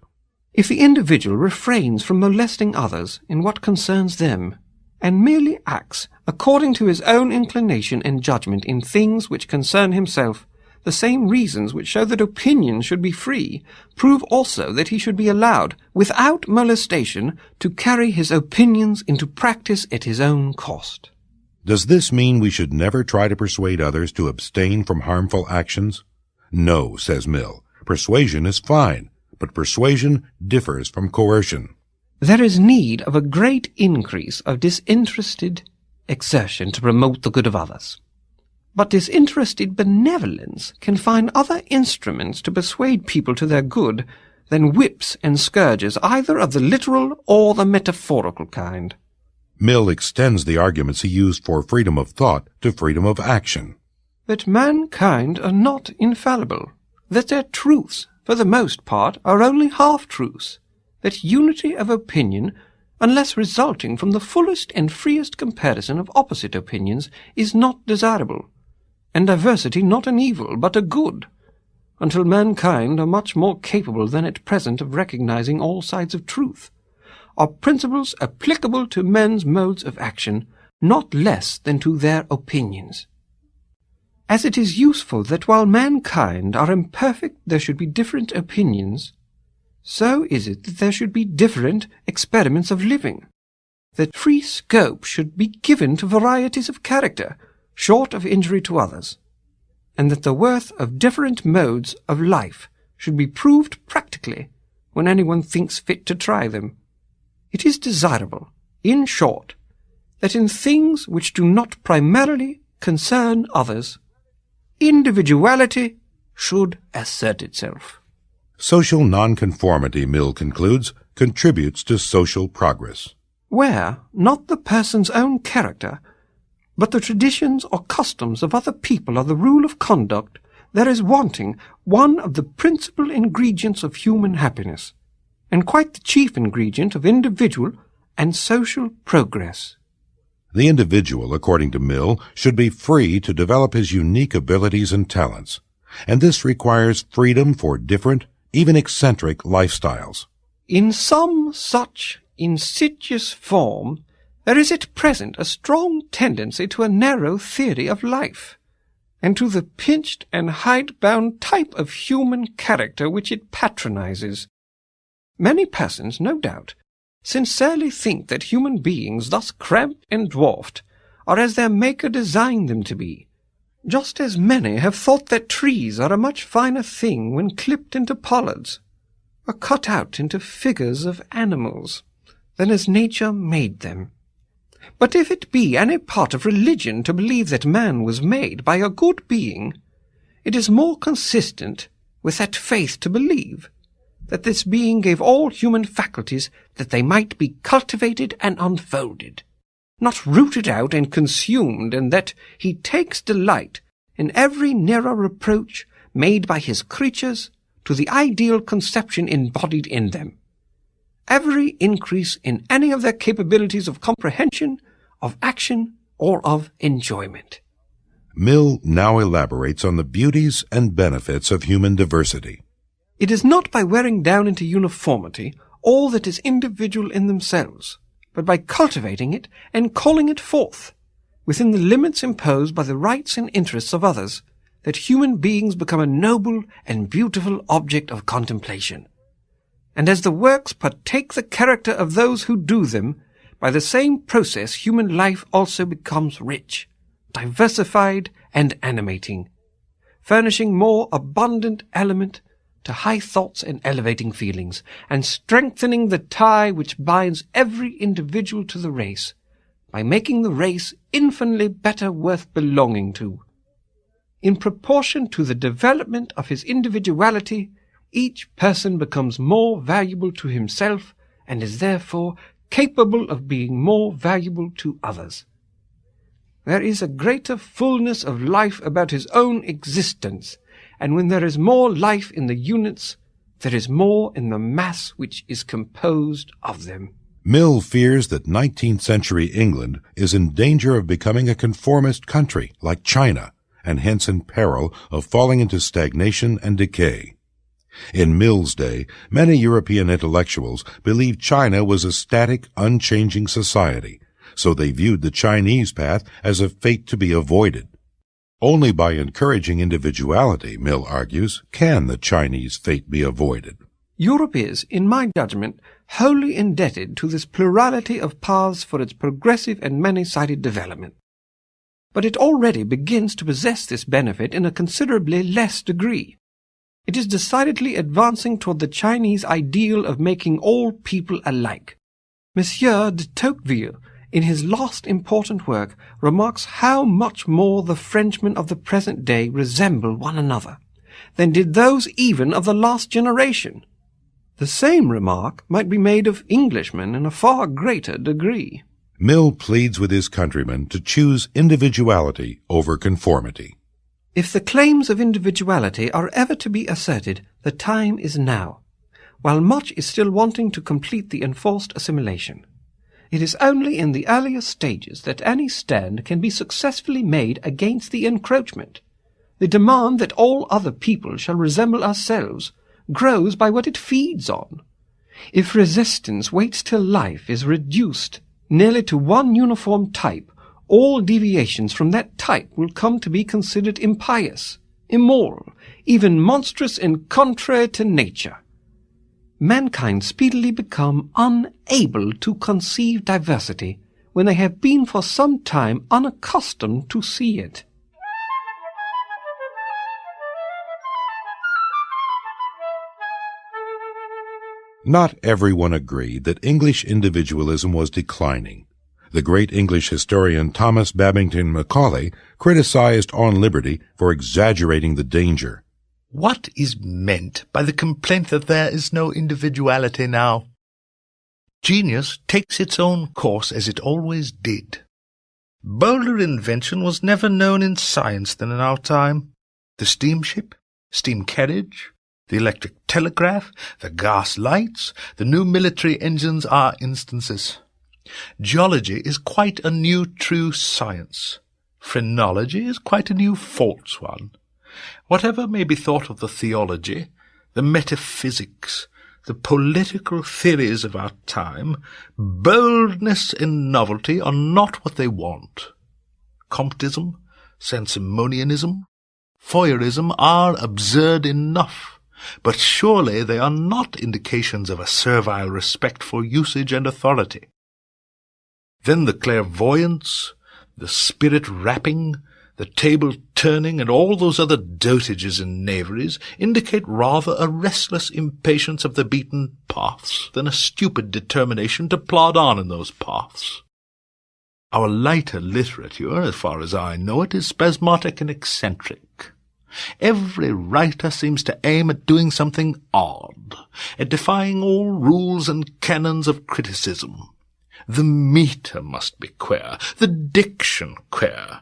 S4: If the individual refrains from molesting others in what concerns them, and merely acts according to his own inclination and judgment in things which concern himself, the same reasons which show that opinion should be free prove also that he should be allowed, without molestation, to carry his opinions into practice at his own cost.
S2: Does this mean we should never try to persuade others to abstain from harmful actions? No, says Mill. Persuasion is fine, but persuasion differs from coercion.
S4: There is need of a great increase of disinterested exertion to promote the good of others. But disinterested benevolence can find other instruments to persuade people to their good than whips and scourges, either of the literal or the metaphorical kind.
S2: Mill extends the arguments he used for freedom of thought to freedom of action.
S4: That mankind are not infallible, that their truths, for the most part, are only half-truths, that unity of opinion, unless resulting from the fullest and freest comparison of opposite opinions, is not desirable, and diversity not an evil, but a good, until mankind are much more capable than at present of recognizing all sides of truth, are principles applicable to men's modes of action, not less than to their opinions. As it is useful that while mankind are imperfect there should be different opinions, so is it that there should be different experiments of living, that free scope should be given to varieties of character, short of injury to others, and that the worth of different modes of life should be proved practically when anyone thinks fit to try them. It is desirable, in short, that in things which do not primarily concern others, individuality should assert itself.
S2: Social nonconformity, Mill concludes, contributes to social progress.
S4: Where not the person's own character, but the traditions or customs of other people are the rule of conduct, there is wanting one of the principal ingredients of human happiness, and quite the chief ingredient of individual and social progress.
S2: The individual, according to Mill, should be free to develop his unique abilities and talents, and this requires freedom for different, even eccentric lifestyles.
S4: In some such insidious form, there is at present a strong tendency to a narrow theory of life, and to the pinched and hidebound type of human character which it patronizes. Many persons, no doubt, sincerely think that human beings thus cramped and dwarfed are as their Maker designed them to be, just as many have thought that trees are a much finer thing when clipped into pollards, or cut out into figures of animals, than as nature made them. But if it be any part of religion to believe that man was made by a good being, it is more consistent with that faith to believe that this being gave all human faculties that they might be cultivated and unfolded, not rooted out and consumed, and that he takes delight in every nearer approach made by his creatures to the ideal conception embodied in them, every increase in any of their capabilities of comprehension, of action, or of enjoyment.
S2: Mill now elaborates on the beauties and benefits of human diversity.
S4: It is not by wearing down into uniformity all that is individual in themselves, but by cultivating it and calling it forth, within the limits imposed by the rights and interests of others, that human beings become a noble and beautiful object of contemplation. And as the works partake the character of those who do them, by the same process human life also becomes rich, diversified, and animating, furnishing more abundant element to high thoughts and elevating feelings, and strengthening the tie which binds every individual to the race, by making the race infinitely better worth belonging to. In proportion to the development of his individuality, each person becomes more valuable to himself and is therefore capable of being more valuable to others. There is a greater fullness of life about his own existence, and when there is more life in the units, there is more in the mass which is composed of them.
S2: Mill fears that 19th century England is in danger of becoming a conformist country like China, and hence in peril of falling into stagnation and decay. In Mill's day, many European intellectuals believed China was a static, unchanging society, so they viewed the Chinese path as a fate to be avoided. Only by encouraging individuality, Mill argues, can the Chinese fate be avoided.
S4: Europe is, in my judgment, wholly indebted to this plurality of paths for its progressive and many-sided development. But it already begins to possess this benefit in a considerably less degree. It is decidedly advancing toward the Chinese ideal of making all people alike. Monsieur de Tocqueville, in his last important work, remarks how much more the Frenchmen of the present day resemble one another than did those even of the last generation. The same remark might be made of Englishmen in a far greater degree.
S2: Mill pleads with his countrymen to choose individuality over conformity.
S4: If the claims of individuality are ever to be asserted, the time is now, while much is still wanting to complete the enforced assimilation. It is only in the earlier stages that any stand can be successfully made against the encroachment. The demand that all other people shall resemble ourselves grows by what it feeds on. If resistance waits till life is reduced nearly to one uniform type, all deviations from that type will come to be considered impious, immoral, even monstrous and contrary to nature. Mankind speedily become unable to conceive diversity when they have been for some time unaccustomed to see it.
S2: Not everyone agreed that English individualism was declining. The great English historian Thomas Babington Macaulay criticized On Liberty for exaggerating the danger.
S5: What is meant by the complaint that there is no individuality now? Genius takes its own course as it always did. Bolder invention was never known in science than in our time. The steamship, steam carriage, the electric telegraph, the gas lights, the new military engines are instances. Geology is quite a new true science. Phrenology is quite a new false one. Whatever may be thought of the theology, the metaphysics, the political theories of our time, boldness and novelty are not what they want. Comtism, Saint-Simonianism, Fourierism are absurd enough, but surely they are not indications of a servile respect for usage and authority. Then the clairvoyance, the spirit-rapping, the table-turning, and all those other dotages and knaveries indicate rather a restless impatience of the beaten paths than a stupid determination to plod on in those paths. Our lighter literature, as far as I know it, is spasmodic and eccentric. Every writer seems to aim at doing something odd, at defying all rules and canons of criticism. The metre must be queer, the diction queer.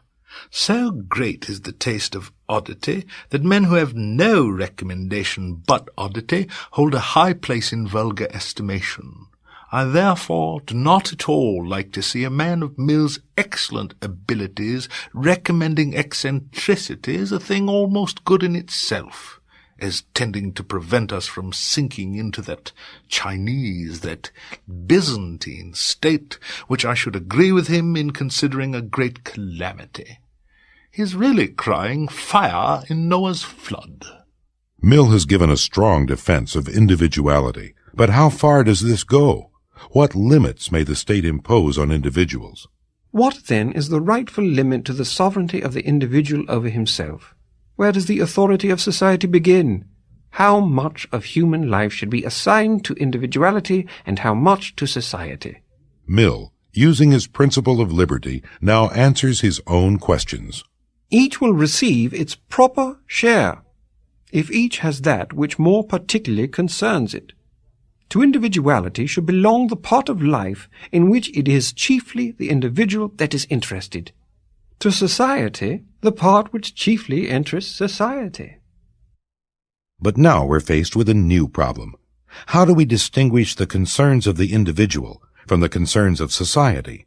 S5: So great is the taste of oddity that men who have no recommendation but oddity hold a high place in vulgar estimation. I therefore do not at all like to see a man of Mill's excellent abilities recommending eccentricity as a thing almost good in itself, as tending to prevent us from sinking into that Chinese, that Byzantine state, which I should agree with him in considering a great calamity. He is really crying fire in Noah's flood.
S2: Mill has given a strong defense of individuality, but how far does this go? What limits may the state impose on individuals?
S4: What, then, is the rightful limit to the sovereignty of the individual over himself? Where does the authority of society begin? How much of human life should be assigned to individuality and how much to society?
S2: Mill, using his principle of liberty, now answers his own questions.
S4: Each will receive its proper share, if each has that which more particularly concerns it. To individuality should belong the part of life in which it is chiefly the individual that is interested. To society, the part which chiefly interests society.
S2: But now we're faced with a new problem. How do we distinguish the concerns of the individual from the concerns of society?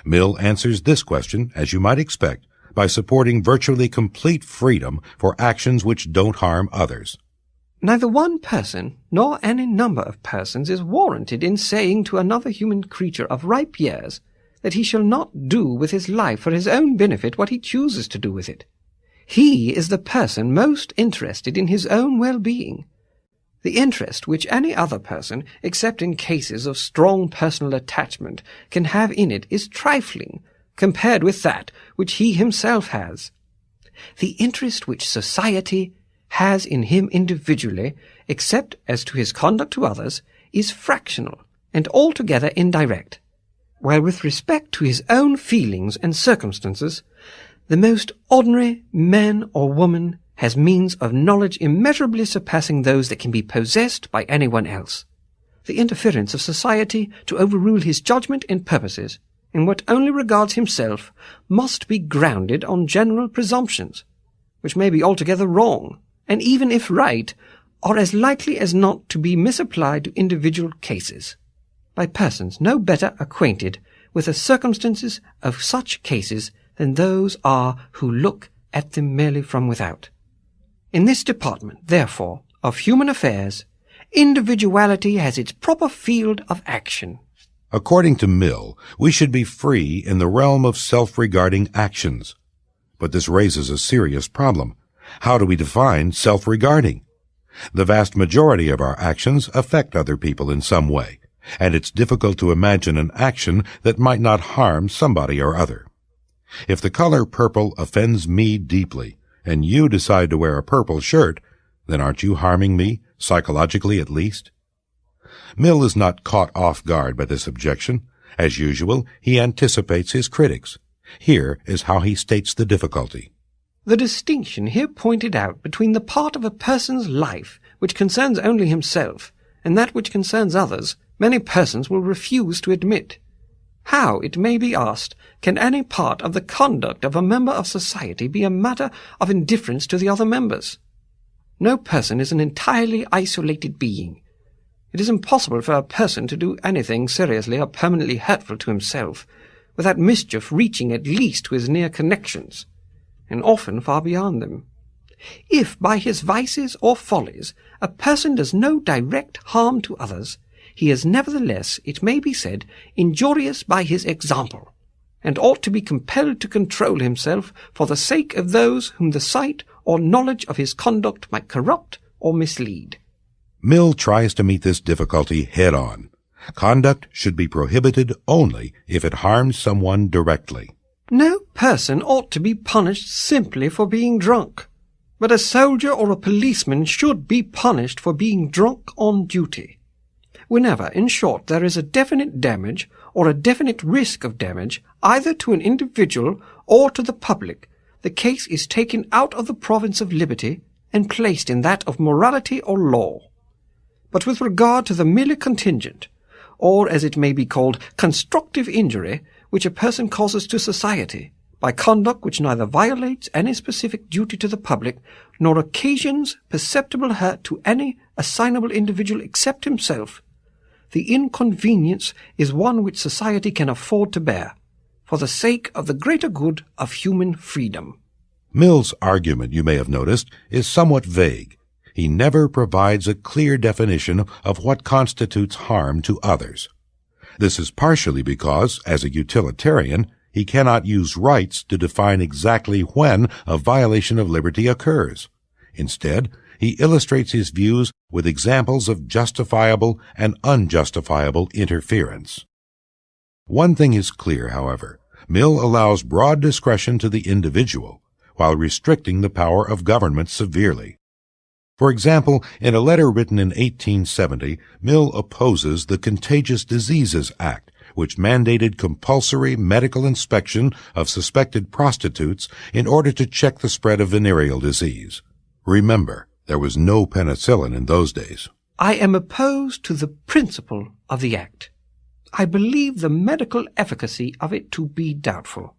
S2: Mill answers this question, as you might expect, by supporting virtually complete freedom for actions which don't harm others.
S4: Neither one person nor any number of persons is warranted in saying to another human creature of ripe years that he shall not do with his life for his own benefit what he chooses to do with it. He is the person most interested in his own well-being. The interest which any other person, except in cases of strong personal attachment, can have in it is trifling compared with that which he himself has. The interest which society has in him individually, except as to his conduct to others, is fractional and altogether indirect, while with respect to his own feelings and circumstances, the most ordinary man or woman has means of knowledge immeasurably surpassing those that can be possessed by anyone else. The interference of society to overrule his judgment and purposes, in what only regards himself, must be grounded on general presumptions, which may be altogether wrong, and even if right, are as likely as not to be misapplied to individual cases, by persons no better acquainted with the circumstances of such cases than those are who look at them merely from without. In this department, therefore, of human affairs, individuality has its proper field of action.
S2: According to Mill, we should be free in the realm of self-regarding actions. But this raises a serious problem. How do we define self-regarding? The vast majority of our actions affect other people in some way, and it's difficult to imagine an action that might not harm somebody or other. If the color purple offends me deeply, and you decide to wear a purple shirt, then aren't you harming me, psychologically at least? Mill is not caught off guard by this objection. As usual, he anticipates his critics. Here is how he states the difficulty.
S4: The distinction here pointed out between the part of a person's life which concerns only himself and that which concerns others, many persons will refuse to admit. How, it may be asked, can any part of the conduct of a member of society be a matter of indifference to the other members? No person is an entirely isolated being. It is impossible for a person to do anything seriously or permanently hurtful to himself without mischief reaching at least to his near connections, and often far beyond them. If by his vices or follies a person does no direct harm to others, he is nevertheless, it may be said, injurious by his example, and ought to be compelled to control himself for the sake of those whom the sight or knowledge of his conduct might corrupt or mislead.
S2: Mill tries to meet this difficulty head-on. Conduct should be prohibited only if it harms someone directly.
S4: No person ought to be punished simply for being drunk, but a soldier or a policeman should be punished for being drunk on duty. Whenever, in short, there is a definite damage or a definite risk of damage, either to an individual or to the public, the case is taken out of the province of liberty and placed in that of morality or law. But with regard to the merely contingent, or as it may be called, constructive injury, which a person causes to society, by conduct which neither violates any specific duty to the public, nor occasions perceptible hurt to any assignable individual except himself, the inconvenience is one which society can afford to bear, for the sake of the greater good of human freedom.
S2: Mill's argument, you may have noticed, is somewhat vague. He never provides a clear definition of what constitutes harm to others. This is partially because, as a utilitarian, he cannot use rights to define exactly when a violation of liberty occurs. Instead, he illustrates his views with examples of justifiable and unjustifiable interference. One thing is clear, however. Mill allows broad discretion to the individual, while restricting the power of government severely. For example, in a letter written in 1870, Mill opposes the Contagious Diseases Act, which mandated compulsory medical inspection of suspected prostitutes in order to check the spread of venereal disease. Remember, there was no penicillin in those days.
S4: I am opposed to the principle of the act. I believe the medical efficacy of it to be doubtful,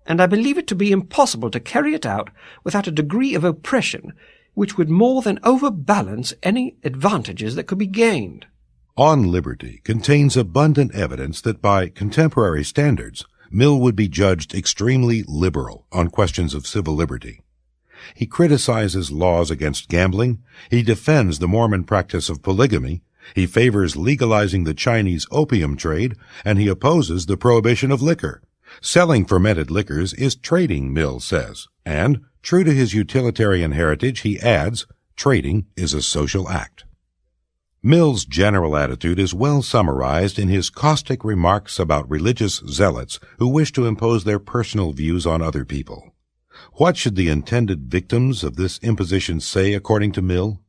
S4: and I believe it to be impossible to carry it out without a degree of oppression which would more than overbalance any advantages that could be gained.
S2: On Liberty contains abundant evidence that by contemporary standards, Mill would be judged extremely liberal on questions of civil liberty. He criticizes laws against gambling, he defends the Mormon practice of polygamy, he favors legalizing the Chinese opium trade, and he opposes the prohibition of liquor. Selling fermented liquors is trading, Mill says, and, true to his utilitarian heritage, he adds, trading is a social act. Mill's general attitude is well summarized in his caustic remarks about religious zealots who wish to impose their personal views on other people. What should the intended victims of this imposition say, according to Mill?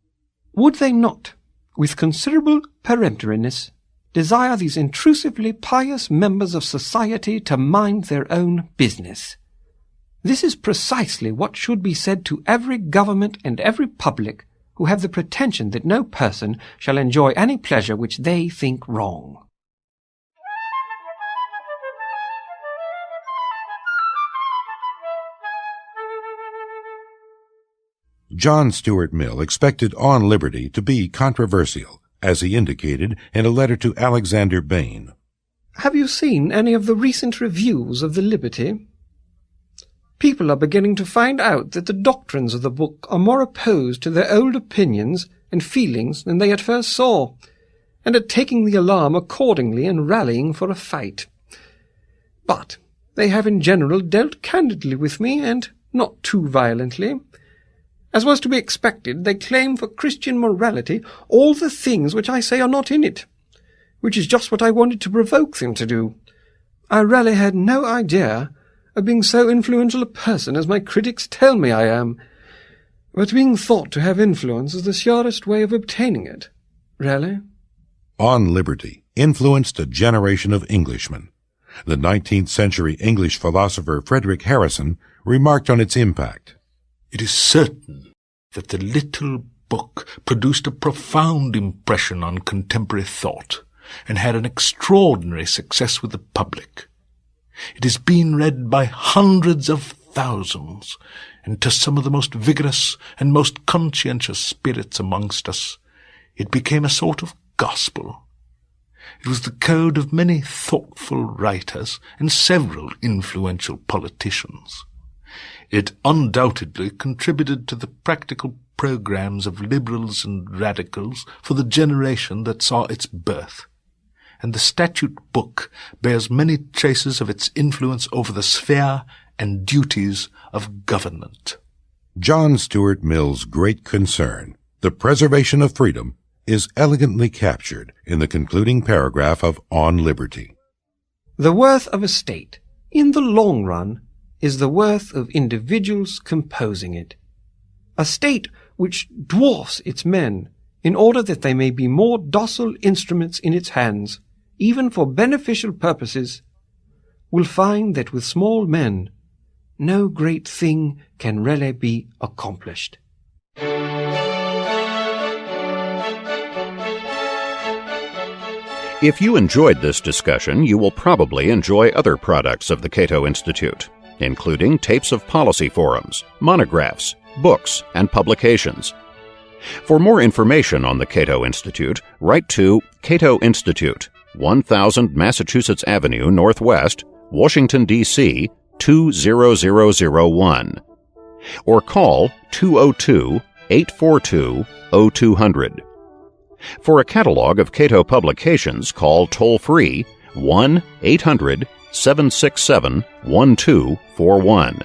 S4: Would they not, with considerable peremptoriness, desire these intrusively pious members of society to mind their own business? This is precisely what should be said to every government and every public who have the pretension that no person shall enjoy any pleasure which they think wrong.
S2: John Stuart Mill expected On Liberty to be controversial, as he indicated in a letter to Alexander Bain.
S4: Have you seen any of the recent reviews of the Liberty? People are beginning to find out that the doctrines of the book are more opposed to their old opinions and feelings than they at first saw, and are taking the alarm accordingly and rallying for a fight. But they have in general dealt candidly with me, and not too violently. As was to be expected, they claim for Christian morality all the things which I say are not in it, which is just what I wanted to provoke them to do. I really had no idea of being so influential a person as my critics tell me I am, but being thought to have influence is the surest way of obtaining it. Really?
S2: On Liberty influenced a generation of Englishmen. The 19th century English philosopher Frederick Harrison remarked on its impact.
S5: It is certain that the little book produced a profound impression on contemporary thought and had an extraordinary success with the public. It has been read by hundreds of thousands, and to some of the most vigorous and most conscientious spirits amongst us, it became a sort of gospel. It was the code of many thoughtful writers and several influential politicians. It undoubtedly contributed to the practical programs of liberals and radicals for the generation that saw its birth, and the statute book bears many traces of its influence over the sphere and duties of government.
S2: John Stuart Mill's great concern, the preservation of freedom, is elegantly captured in the concluding paragraph of On Liberty.
S4: The worth of a state, in the long run, is the worth of individuals composing it. A state which dwarfs its men, in order that they may be more docile instruments in its hands, even for beneficial purposes, will find that with small men, no great thing can really be accomplished.
S1: If you enjoyed this discussion, you will probably enjoy other products of the Cato Institute, including tapes of policy forums, monographs, books, and publications. For more information on the Cato Institute, write to Cato Institute, 1000 Massachusetts Avenue Northwest, Washington, D.C., 20001, or call 202-842-0200. For a catalog of Cato publications, call toll-free 1-800-767-1241,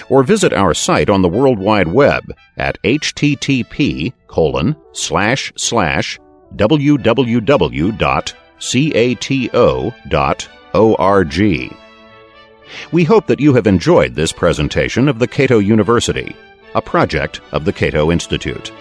S1: or visit our site on the World Wide Web at http://www.cato.org. We hope that you have enjoyed this presentation of the Cato University, a project of the Cato Institute.